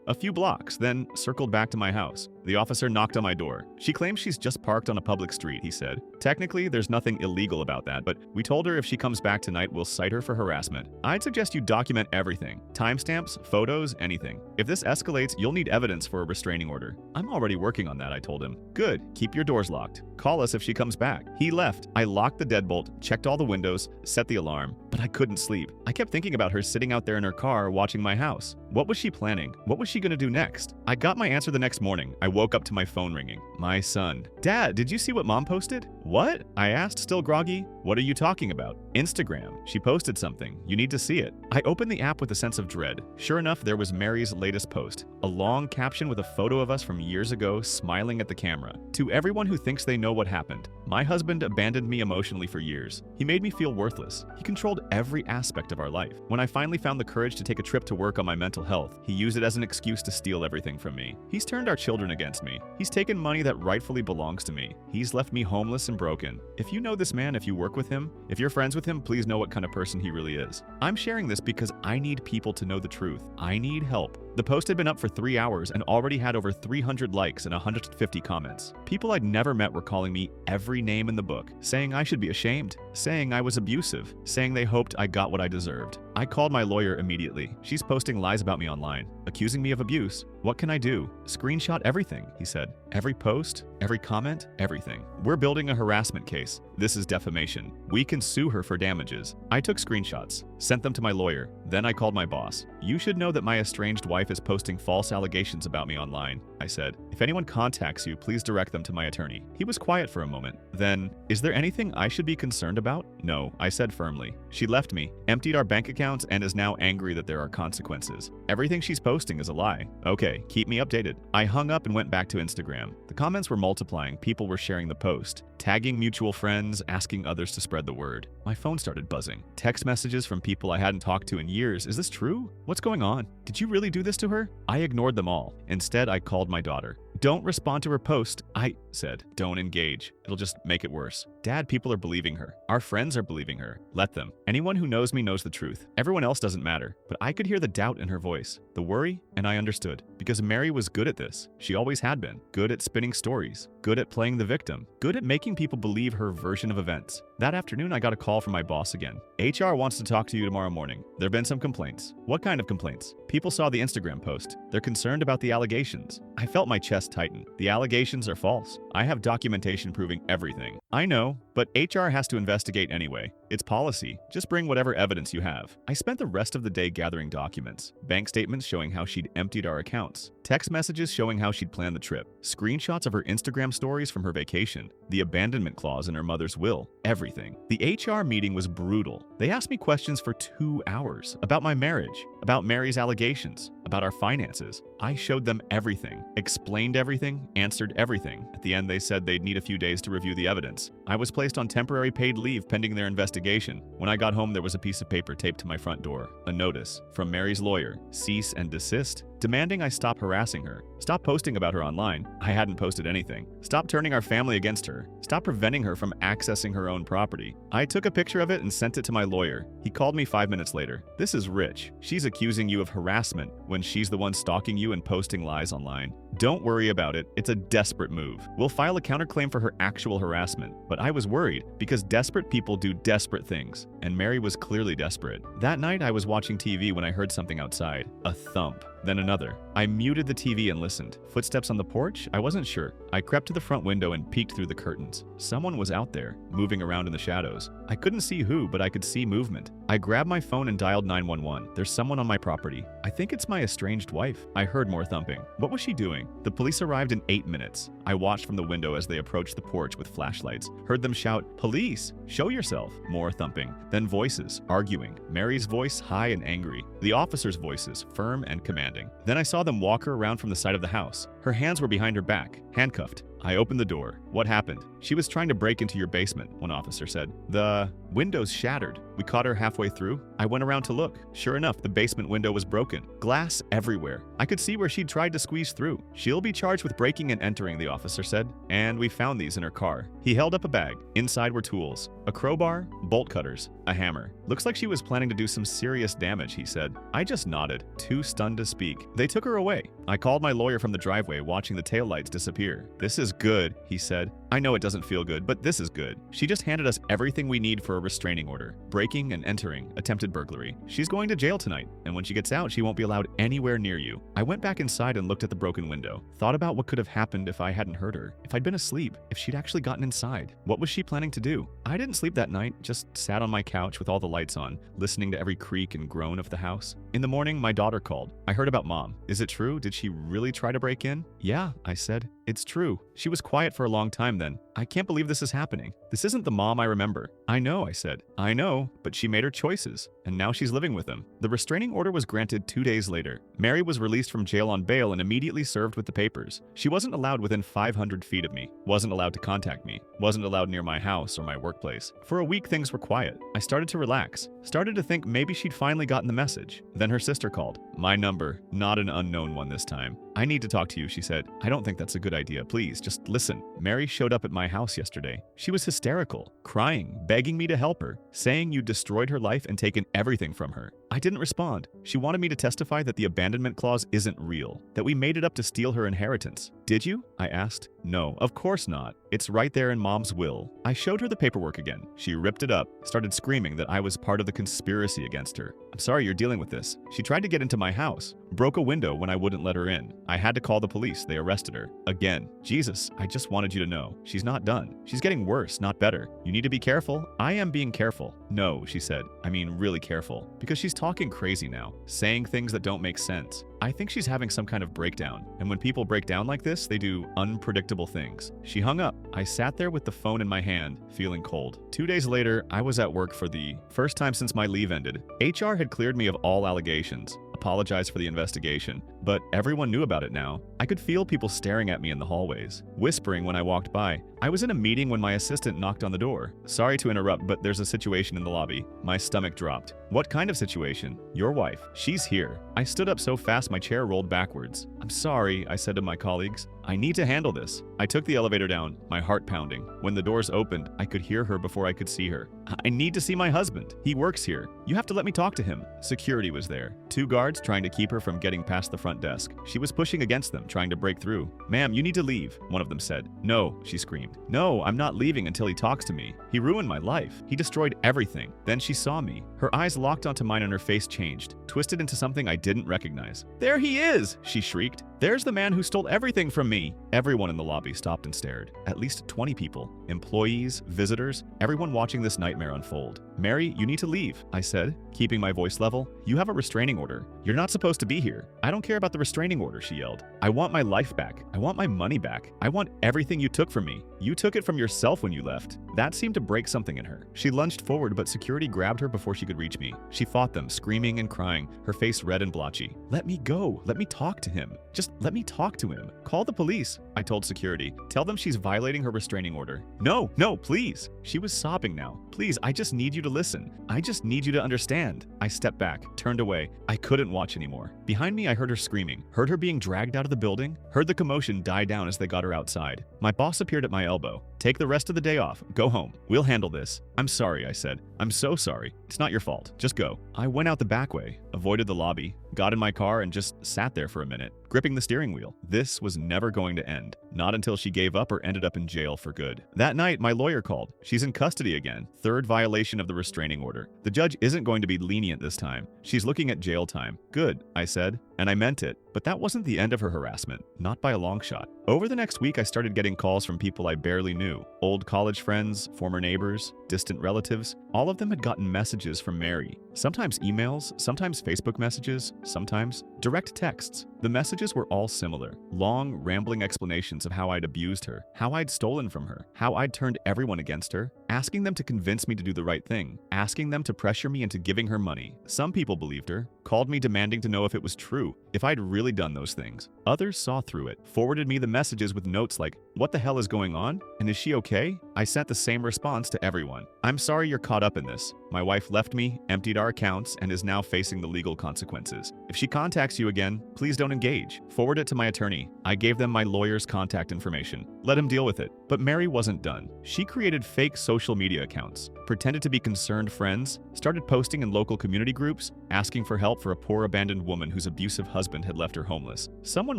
a few blocks, then circled back to my house. The officer knocked on my door. "She claims she's just parked on a public street," he said. "Technically, there's nothing illegal about that, but we told her if she comes back tonight, we'll cite her for harassment. I'd suggest you document everything. Timestamps, photos, anything. If this escalates, you'll need evidence for a restraining order." "I'm already working on that," I told him. "Good. Keep your doors locked. Call us if she comes back." He left. I locked the deadbolt, checked all the windows, set the alarm, but I couldn't sleep. I kept thinking about her sitting out there in her car watching my house. What was she planning? What was she gonna do next? I got my answer the next morning. I woke up to my phone ringing. My son. "Dad, did you see what Mom posted?" "What?" I asked, still groggy. "What are you talking about?" "Instagram. She posted something. You need to see it." I opened the app with a sense of dread. Sure enough, there was Mary's latest post. A long caption with a photo of us from years ago smiling at the camera. "To everyone who thinks they know what happened, my husband abandoned me emotionally for years. He made me feel worthless. He controlled every aspect of our life. When I finally found the courage to take a trip to work on my mental health, he used it as an excuse to steal everything from me. He's turned our children against me. He's taken money that rightfully belongs to me. He's left me homeless and broken. If you know this man, if you work with him, if you're friends with him, please know what kind of person he really is. I'm sharing this because I need people to know the truth. I need help." The post had been up for 3 hours and already had over 300 likes and 150 comments. People I'd never met were calling me every name in the book, saying I should be ashamed, saying I was abusive, saying they hoped I got what I deserved. I called my lawyer immediately. "She's posting lies about me online, accusing me of abuse. What can I do?" "Screenshot everything," he said. "Every post, every comment, everything. We're building a harassment case. This is defamation. We can sue her for damages." I took screenshots. Sent them to my lawyer. Then I called my boss. You should know that my estranged wife is posting false allegations about me online, I said. If anyone contacts you, please direct them to my attorney. He was quiet for a moment. Then, is there anything I should be concerned about? No, I said firmly. She left me, emptied our bank accounts, and is now angry that there are consequences. Everything she's posting is a lie. Okay, keep me updated. I hung up and went back to Instagram. The comments were multiplying. People were sharing the post, tagging mutual friends, asking others to spread the word. My phone started buzzing. Text messages from people I hadn't talked to in years. Is this true? What's going on? Did you really do this to her? I ignored them all. Instead, I called my daughter. Don't respond to her post, I said. Don't engage. It'll just make it worse. Dad, people are believing her. Our friends are believing her. Let them. Anyone who knows me knows the truth. Everyone else doesn't matter. But I could hear the doubt in her voice, the worry, and I understood. Because Mary was good at this. She always had been. Good at spinning stories. Good at playing the victim. Good at making people believe her version of events. That afternoon, I got a call from my boss again. HR wants to talk to you tomorrow morning. There have been some complaints. What kind of complaints? People saw the Instagram post. They're concerned about the allegations. I felt my chest tighten. The allegations are false. I have documentation proving everything. I know, but HR has to investigate anyway. It's policy. Just bring whatever evidence you have. I spent the rest of the day gathering documents. Bank statements showing how she'd emptied our accounts. Text messages showing how she'd planned the trip. Screenshots of her Instagram stories from her vacation. The abandonment clause in her mother's will. Everything. The HR meeting was brutal. They asked me questions for 2 hours about my marriage, about Mary's allegations, about our finances. I showed them everything, explained everything, answered everything. At the end, they said they'd need a few days to review the evidence. I was placed on temporary paid leave pending their investigation. When I got home, there was a piece of paper taped to my front door. A notice from Mary's lawyer, cease and desist, demanding I stop harassing her. Stop posting about her online. I hadn't posted anything. Stop turning our family against her. Stop preventing her from accessing her own property. I took a picture of it and sent it to my lawyer. He called me 5 minutes later. This is Rich. She's accusing you of harassment when she's the one stalking you and posting lies online. Don't worry about it. It's a desperate move. We'll file a counterclaim for her actual harassment. But I was worried because desperate people do desperate things, and Mary was clearly desperate. That night, I was watching TV when I heard something outside. A thump. Then another. I muted the TV and listened. Footsteps on the porch? I wasn't sure. I crept to the front window and peeked through the curtains. Someone was out there, moving around in the shadows. I couldn't see who, but I could see movement. I grabbed my phone and dialed 911. There's someone on my property. I think it's my estranged wife. I heard more thumping. What was she doing? The police arrived in 8 minutes. I watched from the window as they approached the porch with flashlights. Heard them shout, "Police! Show yourself!" More thumping. Then voices, arguing. Mary's voice high and angry. The officers' voices, firm and commanding. Then I saw them walk her around from the side of the house. Her hands were behind her back, handcuffed. I opened the door. What happened? She was trying to break into your basement, one officer said. The windows shattered. We caught her halfway through. I went around to look. Sure enough, the basement window was broken. Glass everywhere. I could see where she'd tried to squeeze through. She'll be charged with breaking and entering, the officer said. And we found these in her car. He held up a bag. Inside were tools. A crowbar, bolt cutters, a hammer. Looks like she was planning to do some serious damage, he said. I just nodded, too stunned to speak. They took her away. I called my lawyer from the driveway, watching the taillights disappear. This is good, he said. I know it doesn't feel good, but this is good. She just handed us everything we need for a restraining order. Breaking and entering, attempted burglary. She's going to jail tonight, and when she gets out, she won't be allowed anywhere near you. I went back inside and looked at the broken window. Thought about what could have happened if I hadn't heard her. If I'd been asleep. If she'd actually gotten inside. What was she planning to do? I didn't sleep that night, just sat on my couch with all the lights on, listening to every creak and groan of the house. In the morning, my daughter called. I heard about Mom. Is it true? Did she really try to break in? Yeah, I said. It's true. She was quiet for a long time then. I can't believe this is happening. This isn't the mom I remember. I know, I said. I know, but she made her choices, and now she's living with them. The restraining order was granted 2 days later. Mary was released from jail on bail and immediately served with the papers. She wasn't allowed within 500 feet of me, wasn't allowed to contact me, wasn't allowed near my house or my workplace. For a week, things were quiet. I started to relax, started to think maybe she'd finally gotten the message. Then her sister called. My number, not an unknown one this time. I need to talk to you, she said. I don't think that's a good idea. Please, just listen. Mary showed up at my house yesterday. She was hysterical, crying, begging me to help her, saying you destroyed her life and taken everything from her. I didn't respond. She wanted me to testify that the abandonment clause isn't real, that we made it up to steal her inheritance. Did you? I asked. No, of course not. It's right there in Mom's will. I showed her the paperwork again. She ripped it up, started screaming that I was part of the conspiracy against her. I'm sorry you're dealing with this. She tried to get into my house, broke a window when I wouldn't let her in. I had to call the police. They arrested her. Again. Jesus, I just wanted you to know. She's not done. She's getting worse, not better. You need to be careful. I am being careful. No, she said. I mean really careful. Because she's talking crazy now, saying things that don't make sense. I think she's having some kind of breakdown, and when people break down like this, they do unpredictable things. She hung up. I sat there with the phone in my hand, feeling cold. 2 days later, I was at work for the first time since my leave ended. HR had cleared me of all allegations, apologized for the investigation, but everyone knew about it now. I could feel people staring at me in the hallways, whispering when I walked by. I was in a meeting when my assistant knocked on the door. Sorry to interrupt, but there's a situation in the lobby. My stomach dropped. What kind of situation? Your wife. She's here. I stood up so fast my chair rolled backwards. I'm sorry, I said to my colleagues. I need to handle this. I took the elevator down, my heart pounding. When the doors opened, I could hear her before I could see her. I need to see my husband. He works here. You have to let me talk to him. Security was there. 2 guards trying to keep her from getting past the front desk. She was pushing against them, trying to break through. Ma'am, you need to leave, one of them said. No, she screamed. No, I'm not leaving until he talks to me. He ruined my life. He destroyed everything. Then she saw me. Her eyes locked onto mine and her face changed, twisted into something I didn't recognize. There he is, she shrieked. There's the man who stole everything from me. Everyone in the lobby stopped and stared. At least 20 people. Employees, visitors, everyone watching this nightmare unfold. Mary, you need to leave, I said, keeping my voice level. You have a restraining order. You're not supposed to be here. I don't care about the restraining order, she yelled. I want my life back. I want my money back. I want everything you took from me. You took it from yourself when you left. That seemed to break something in her. She lunged forward, but security grabbed her before she could reach me. She fought them, screaming and crying, her face red and blotchy. Let me go. Let me talk to him. Just let me talk to him. Call the police, I told security. Tell them she's violating her restraining order. No, please. She was sobbing now. Please, I just need you to listen. I just need you to understand. I stepped back, turned away. I couldn't watch anymore. Behind me, I heard her screaming, heard her being dragged out of the building, heard the commotion die down as they got her outside. My boss appeared at my elbow. Take the rest of the day off. Go home. We'll handle this. I'm sorry, I said. I'm so sorry. It's not your fault. Just go. I went out the back way, avoided the lobby, got in my car and just sat there for a minute, gripping the steering wheel. This was never going to end. Not until she gave up or ended up in jail for good. That night, my lawyer called. She's in custody again. 3rd violation of the restraining order. The judge isn't going to be lenient this time. She's looking at jail time. Good, I said, and I meant it. But that wasn't the end of her harassment. Not by a long shot. Over the next week, I started getting calls from people I barely knew. Old college friends, former neighbors, distant relatives. All of them had gotten messages from Mary. Sometimes emails, sometimes Facebook messages, sometimes direct texts. The messages were all similar. Long, rambling explanations of how I'd abused her, how I'd stolen from her, how I'd turned everyone against her, asking them to convince me to do the right thing, asking them to pressure me into giving her money. Some people believed her, called me demanding to know if it was true, if I'd really done those things. Others saw through it, forwarded me the messages with notes like, "What the hell is going on? And is she okay?" I sent the same response to everyone. "I'm sorry you're caught up in this. My wife left me, emptied our accounts, and is now facing the legal consequences. If she contacts you again, please don't engage. Forward it to my attorney. I gave them my lawyer's contact information. Let him deal with it." But Mary wasn't done. She created fake social media accounts, pretended to be concerned friends, started posting in local community groups, asking for help for a poor abandoned woman whose abusive husband had left her homeless. Someone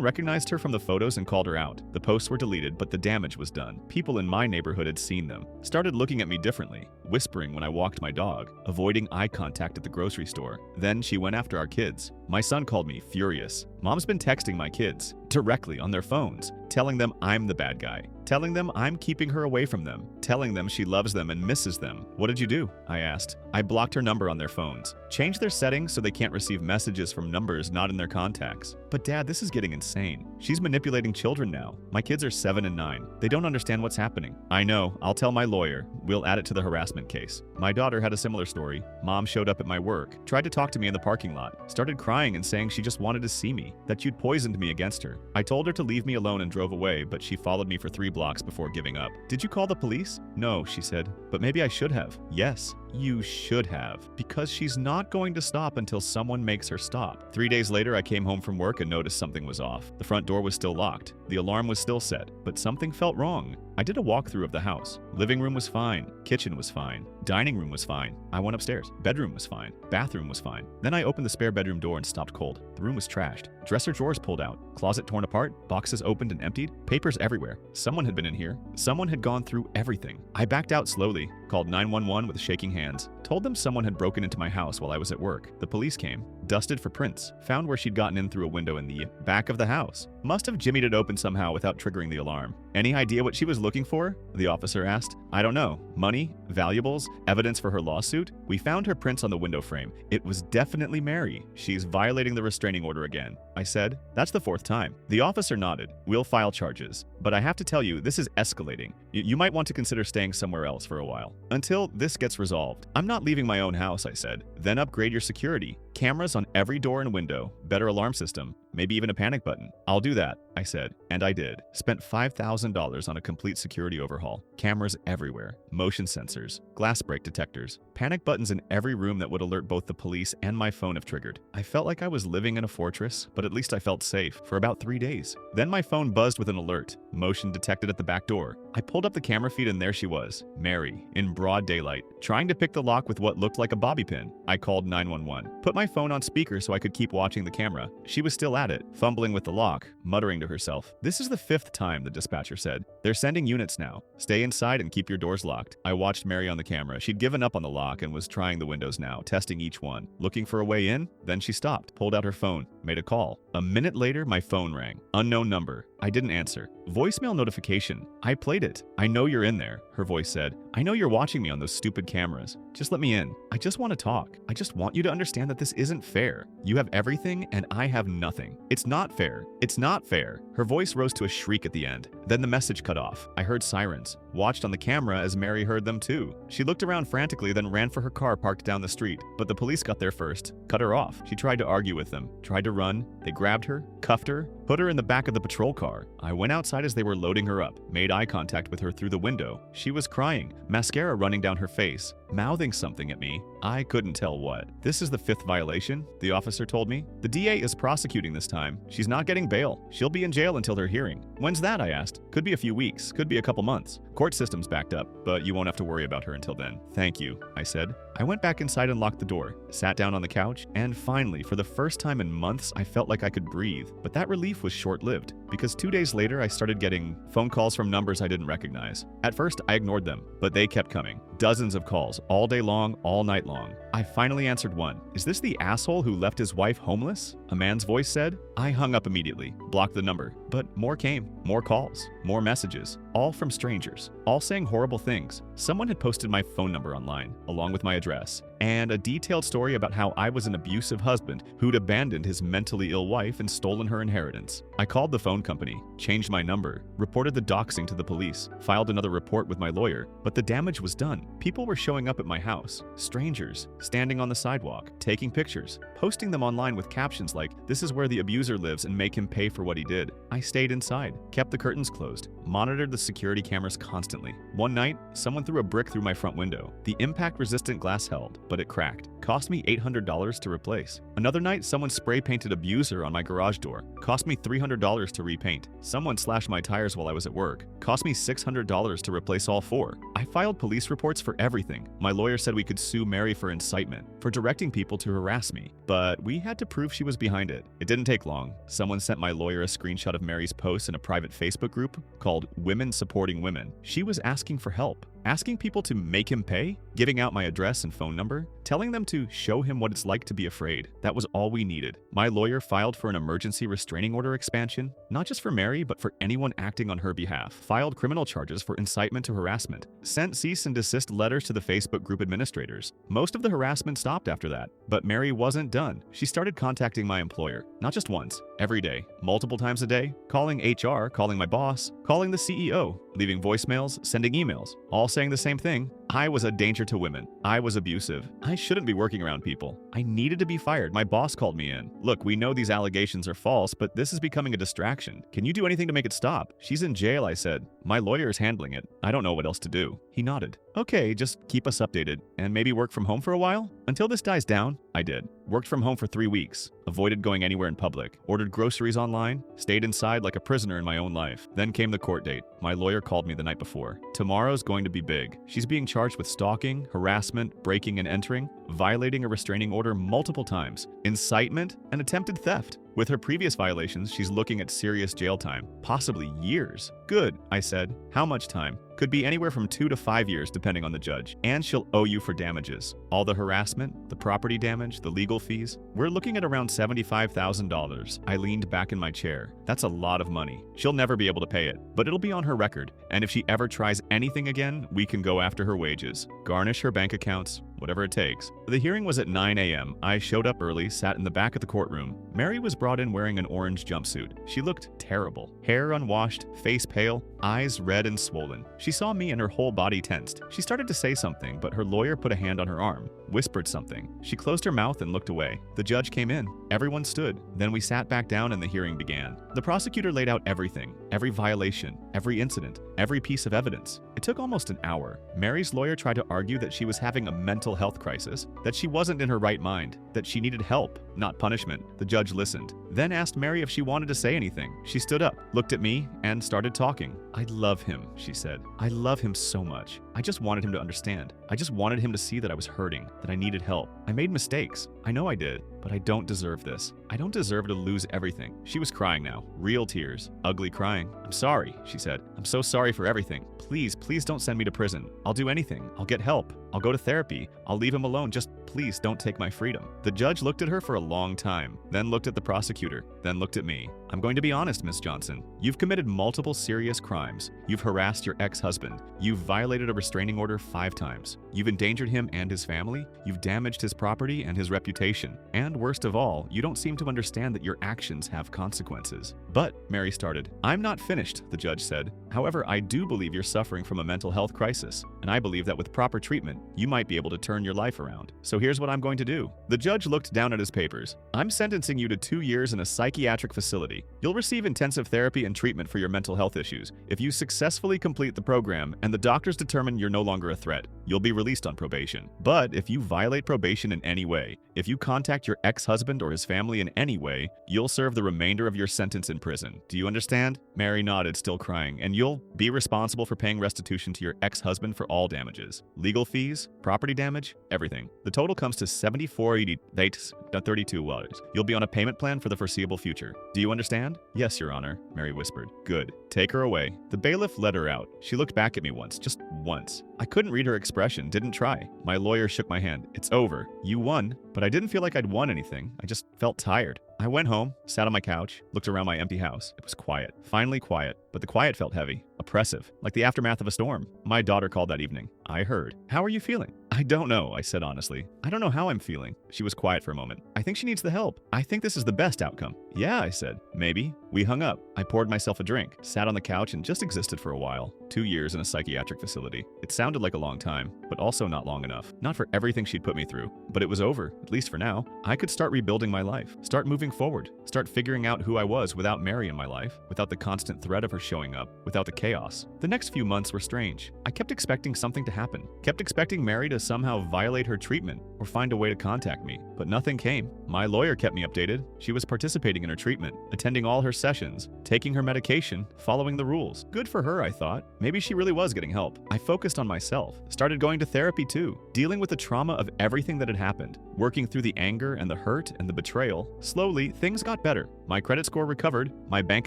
recognized her from the photos and called her out. The posts were deleted, but the damage was done. People in my neighborhood had seen them, started looking at me differently, whispering when I walked my dog, avoiding eye contact at the grocery store. Then she went after our kids. My son called me furious. Mom's been texting my kids directly on their phones, telling them I'm the bad guy, telling them I'm keeping her away from them, telling them she loves them and misses them. "What did you do?" I asked. I blocked her number on their phones, changed their settings so they can't receive messages from numbers not in their contacts. But Dad, this is getting insane. She's manipulating children now. My kids are 7 and 9. They don't understand what's happening. I know. I'll tell my lawyer. We'll add it to the harassment case. My daughter had a similar story. Mom showed up at my work, tried to talk to me in the parking lot, started crying and saying she just wanted to see me, that you'd poisoned me against her. I told her to leave me alone and drove away, but she followed me for 3 blocks before giving up. "Did you call the police?" "No," she said, "but maybe I should have." "Yes, you should have, because she's not going to stop until someone makes her stop." 3 days later, I came home from work and noticed something was off. The front door was still locked. The alarm was still set, but something felt wrong. I did a walkthrough of the house. Living room was fine. Kitchen was fine. Dining room was fine. I went upstairs. Bedroom was fine. Bathroom was fine. Then I opened the spare bedroom door and stopped cold. The room was trashed. Dresser drawers pulled out. Closet torn apart. Boxes opened and emptied. Papers everywhere. Someone had been in here. Someone had gone through everything. I backed out slowly, called 911 with shaking hands, told them someone had broken into my house while I was at work. The police came, dusted for prints, found where she'd gotten in through a window in the back of the house. Must have jimmied it open somehow without triggering the alarm. Any idea what she was looking for? The officer asked. I don't know. Money? Valuables? Evidence for her lawsuit? We found her prints on the window frame. It was definitely Mary. She's violating the restraining order again. I said, that's the 4th time. The officer nodded. We'll file charges. But I have to tell you, this is escalating. You might want to consider staying somewhere else for a while. Until this gets resolved. I'm not leaving my own house, I said. Then upgrade your security. Cameras on every door and window. Better alarm system. Maybe even a panic button. I'll do that, I said. And I did. Spent $5,000 on a complete security overhaul. Cameras everywhere. Motion sensors. Glass break detectors. Panic buttons in every room that would alert both the police and my phone if triggered. I felt like I was living in a fortress, but at least I felt safe for about 3 days. Then my phone buzzed with an alert. Motion detected at the back door. I pulled up the camera feed and there she was. Mary, in broad daylight, trying to pick the lock with what looked like a bobby pin. I called 911. Put my phone on speaker so I could keep watching the camera. She was still at it, fumbling with the lock, muttering to herself. This is the 5th time, the dispatcher said. They're sending units now. Stay inside and keep your doors locked. I watched Mary on the camera. She'd given up on the lock and was trying the windows now, testing each one. Looking for a way in? Then she stopped, pulled out her phone, made a call. A minute later, my phone rang. Unknown number. I didn't answer. Voicemail notification. I played it. I know you're in there, her voice said. I know you're watching me on those stupid cameras. Just let me in. I just want to talk. I just want you to understand that this isn't fair. You have everything and I have nothing. It's not fair. It's not fair. Her voice rose to a shriek at the end. Then the message cut off. I heard sirens. Watched on the camera as Mary heard them too. She looked around frantically, then ran for her car parked down the street. But the police got there first. Cut her off. She tried to argue with them. Tried to run. They grabbed her, cuffed her, put her in the back of the patrol car. I went outside as they were loading her up. Made eye contact with her through the window. She was crying. Mascara running down her face. Mouthing something at me. I couldn't tell what. This is the 5th violation, the officer told me. The DA is prosecuting this time. She's not getting bail. She'll be in jail until her hearing. When's that, I asked. Could be a few weeks. Could be a couple months. Court system's backed up, but you won't have to worry about her until then. Thank you, I said. I went back inside and locked the door, sat down on the couch, and finally, for the first time in months, I felt like I could breathe. But that relief was short-lived, because 2 days later, I started getting phone calls from numbers I didn't recognize. At first, I ignored them, but they kept coming. Dozens of calls, all day long, all night long. I finally answered one. Is this the asshole who left his wife homeless? A man's voice said. I hung up immediately, blocked the number, but more came. More calls, more messages, all from strangers, all saying horrible things. Someone had posted my phone number online, along with my address, and a detailed story about how I was an abusive husband who'd abandoned his mentally ill wife and stolen her inheritance. I called the phone company, changed my number, reported the doxing to the police, filed another report with my lawyer, but the damage was done. People were showing up at my house, strangers, standing on the sidewalk, taking pictures, posting them online with captions like, "This is where the abuser lives and make him pay for what he did." I stayed inside, kept the curtains closed, monitored the security cameras constantly. One night, someone threw a brick through my front window. The impact-resistant glass held, but it cracked. Cost me $800 to replace. Another night, someone spray-painted abuser on my garage door. Cost me $300 to repaint. Someone slashed my tires while I was at work. Cost me $600 to replace all 4. I filed police reports for everything. My lawyer said we could sue Mary for incitement, for directing people to harass me. But we had to prove she was behind it. It didn't take long. Someone sent my lawyer a screenshot of Mary's post in a private Facebook group called Women Supporting Women. She was asking for help. Asking people to make him pay, giving out my address and phone number, telling them to show him what it's like to be afraid. That was all we needed. My lawyer filed for an emergency restraining order expansion, not just for Mary, but for anyone acting on her behalf. Filed criminal charges for incitement to harassment. Sent cease and desist letters to the Facebook group administrators. Most of the harassment stopped after that, but Mary wasn't done. She started contacting my employer, not just once, every day, multiple times a day, calling HR, calling my boss, calling the CEO, leaving voicemails, sending emails, all saying the same thing. I was a danger to women. I was abusive. I shouldn't be working around people. I needed to be fired. My boss called me in. Look, we know these allegations are false, but this is becoming a distraction. Can you do anything to make it stop? She's in jail, I said. My lawyer is handling it. I don't know what else to do. He nodded. Okay, just keep us updated and maybe work from home for a while? Until this dies down, I did. Worked from home for 3 weeks. Avoided going anywhere in public. Ordered groceries online. Stayed inside like a prisoner in my own life. Then came the court date. My lawyer called me the night before. Tomorrow's going to be big. She's being charged with stalking, harassment, breaking and entering, violating a restraining order multiple times, incitement, and attempted theft. With her previous violations, she's looking at serious jail time, possibly years. Good, I said. How much time? Could be anywhere from 2 to 5 years depending on the judge. And she'll owe you for damages. All the harassment, the property damage, the legal fees. We're looking at around $75,000. I leaned back in my chair. That's a lot of money. She'll never be able to pay it, but it'll be on her record. And if she ever tries anything again, we can go after her wages. Garnish her bank accounts, whatever it takes. The hearing was at 9 a.m. I showed up early, sat in the back of the courtroom. Mary was brought in wearing an orange jumpsuit. She looked terrible. Hair unwashed, face pale, eyes red and swollen. She saw me and her whole body tensed. She started to say something, but her lawyer put a hand on her arm, whispered something. She closed her mouth and looked away. The judge came in. Everyone stood. Then we sat back down and the hearing began. The prosecutor laid out everything, every violation, every incident, every piece of evidence. It took almost an hour. Mary's lawyer tried to argue that she was having a mental health crisis, that she wasn't in her right mind, that she needed help, not punishment. The judge listened, then asked Mary if she wanted to say anything. She stood up, looked at me, and started talking. I love him, she said. I love him so much. I just wanted him to understand. I just wanted him to see that I was hurting, that I needed help. I made mistakes. I know I did, but I don't deserve this. I don't deserve to lose everything. She was crying now, real tears, ugly crying. I'm sorry, she said. I'm so sorry for everything. Please don't send me to prison. I'll do anything. I'll get help. I'll go to therapy. I'll leave him alone. Just please don't take my freedom. The judge looked at her for a long time, then looked at the prosecutor, then looked at me. I'm going to be honest, Miss Johnson. You've committed multiple serious crimes. You've harassed your ex-husband. You've violated a restraining order 5 times. You've endangered him and his family. You've damaged his property and his reputation. And worst of all, you don't seem to understand that your actions have consequences. But, Mary started. I'm not finished, the judge said. However, I do believe you're suffering from a mental health crisis, and I believe that with proper treatment, you might be able to turn your life around. So here's what I'm going to do. The judge looked down at his papers. I'm sentencing you to 2 years in a psychiatric facility. You'll receive intensive therapy and treatment for your mental health issues. If you successfully complete the program and the doctors determine you're no longer a threat, you'll be released on probation. But if you violate probation in any way, if you contact your ex-husband or his family in any way, you'll serve the remainder of your sentence in prison. Do you understand? Mary nodded, still crying. And you'll be responsible for paying restitution to your ex-husband for all damages. Legal fees, property damage, everything. The total comes to $74.32. You'll be on a payment plan for the foreseeable future. Do you understand? Yes, Your Honor, Mary whispered. Good. Take her away. The bailiff led her out. She looked back at me once, just once. I couldn't read her expression, didn't try. My lawyer shook my hand. It's over. You won. But I didn't feel like I'd won anything. I just felt tired. I went home, sat on my couch, looked around my empty house. It was quiet. Finally quiet. But the quiet felt heavy, oppressive, like the aftermath of a storm. My daughter called that evening. I heard. How are you feeling? I don't know, I said honestly. I don't know how I'm feeling. She was quiet for a moment. I think she needs the help. I think this is the best outcome. Yeah, I said. Maybe. We hung up. I poured myself a drink, sat on the couch, and just existed for a while. 2 years in a psychiatric facility. It sounded like a long time, but also not long enough. Not for everything she'd put me through. But it was over, at least for now. I could start rebuilding my life, start moving forward, start figuring out who I was without Mary in my life, without the constant threat of her showing up, without the chaos. The next few months were strange. I kept expecting something to happen, kept expecting Mary to somehow violate her treatment or find a way to contact me, but nothing came. My lawyer kept me updated. She was participating in her treatment, attending all her sessions, taking her medication, following the rules. Good for her, I thought. Maybe she really was getting help. I focused on myself, started going to therapy too, dealing with the trauma of everything that had happened, working through the anger and the hurt and the betrayal. Slowly, things got better. My credit score recovered, my bank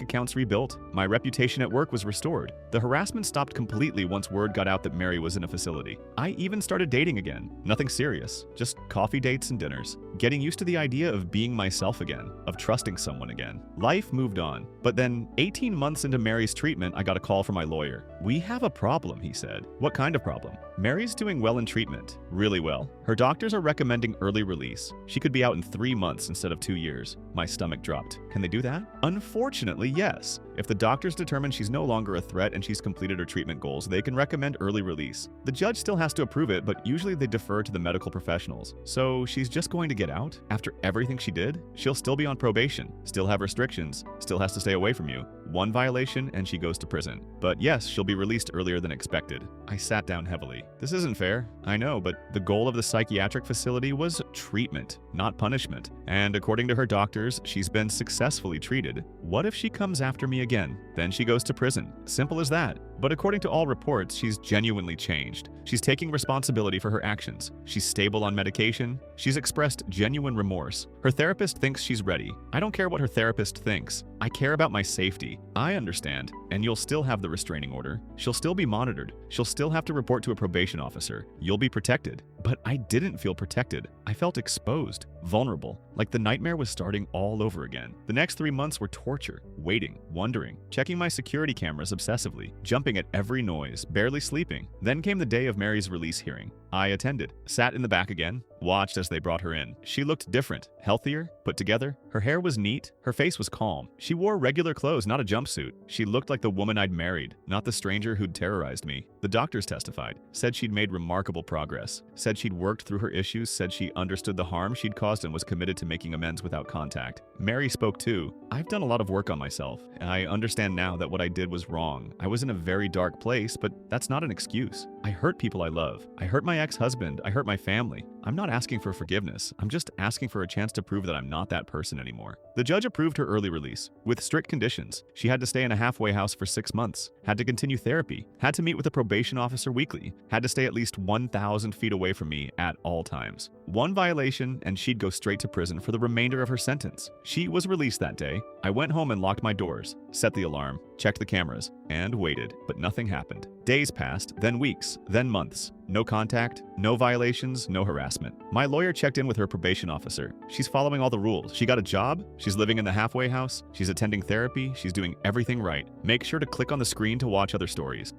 accounts rebuilt, my reputation at work was restored. The harassment stopped completely once word got out that Mary was in a facility. I even started dating again. Nothing serious, just coffee dates and dinners. Getting used to the idea of being myself again, of trusting someone again. Life moved on. But then, 18 months into Mary's treatment, I got a call from my lawyer. We have a problem, he said. What kind of problem? Mary's doing well in treatment. Really well. Her doctors are recommending early release. She could be out in 3 months instead of 2 years. My stomach dropped. Can they do that? Unfortunately, yes. If the doctors determine she's no longer a threat and she's completed her treatment goals, they can recommend early release. The judge still has to approve it, but usually they defer to the medical professionals. So she's just going to get out? After everything she did? She'll still be on probation, still have restrictions, still has to stay away from you. One violation and she goes to prison. But yes, she'll be released earlier than expected. I sat down heavily. This isn't fair, I know, but the goal of the psychiatric facility was treatment, not punishment. And according to her doctors, she's been successfully treated. What if she comes after me again? Then she goes to prison. Simple as that. But according to all reports, she's genuinely changed. She's taking responsibility for her actions. She's stable on medication. She's expressed genuine remorse. Her therapist thinks she's ready. I don't care what her therapist thinks. I care about my safety. I understand. And you'll still have the restraining order. She'll still be monitored. She'll still have to report to a probation officer. You'll be protected. But I didn't feel protected. I felt exposed, vulnerable, like the nightmare was starting all over again. The next 3 months were torture, waiting, wondering, checking my security cameras obsessively, jumping at every noise, barely sleeping. Then came the day of Mary's release hearing. I attended, sat in the back again, watched as they brought her in. She looked different, healthier, put together. Her hair was neat, her face was calm. She wore regular clothes, not a jumpsuit. She looked like the woman I'd married, not the stranger who'd terrorized me. The doctors testified, said she'd made remarkable progress, said she'd worked through her issues, said she understood the harm she'd caused and was committed to making amends without contact. Mary spoke too. I've done a lot of work on myself. I understand now that what I did was wrong. I was in a very dark place, but that's not an excuse. I hurt people I love. I hurt my ex-husband. I hurt my family. I'm not asking for forgiveness. I'm just asking for a chance to prove that I'm not that person anymore. The judge approved her early release, with strict conditions. She had to stay in a halfway house for 6 months, had to continue therapy, had to meet with a probation officer weekly, had to stay at least 1,000 feet away from me at all times. One violation and she'd go straight to prison for the remainder of her sentence. She was released that day. I went home and locked my doors, set the alarm, checked the cameras, and waited, but nothing happened. Days passed, then weeks, then months. No contact, no violations, no harassment. My lawyer checked in with her probation officer. She's following all the rules. She got a job, she's living in the halfway house, she's attending therapy, she's doing everything right. Make sure to click on the screen to watch other stories.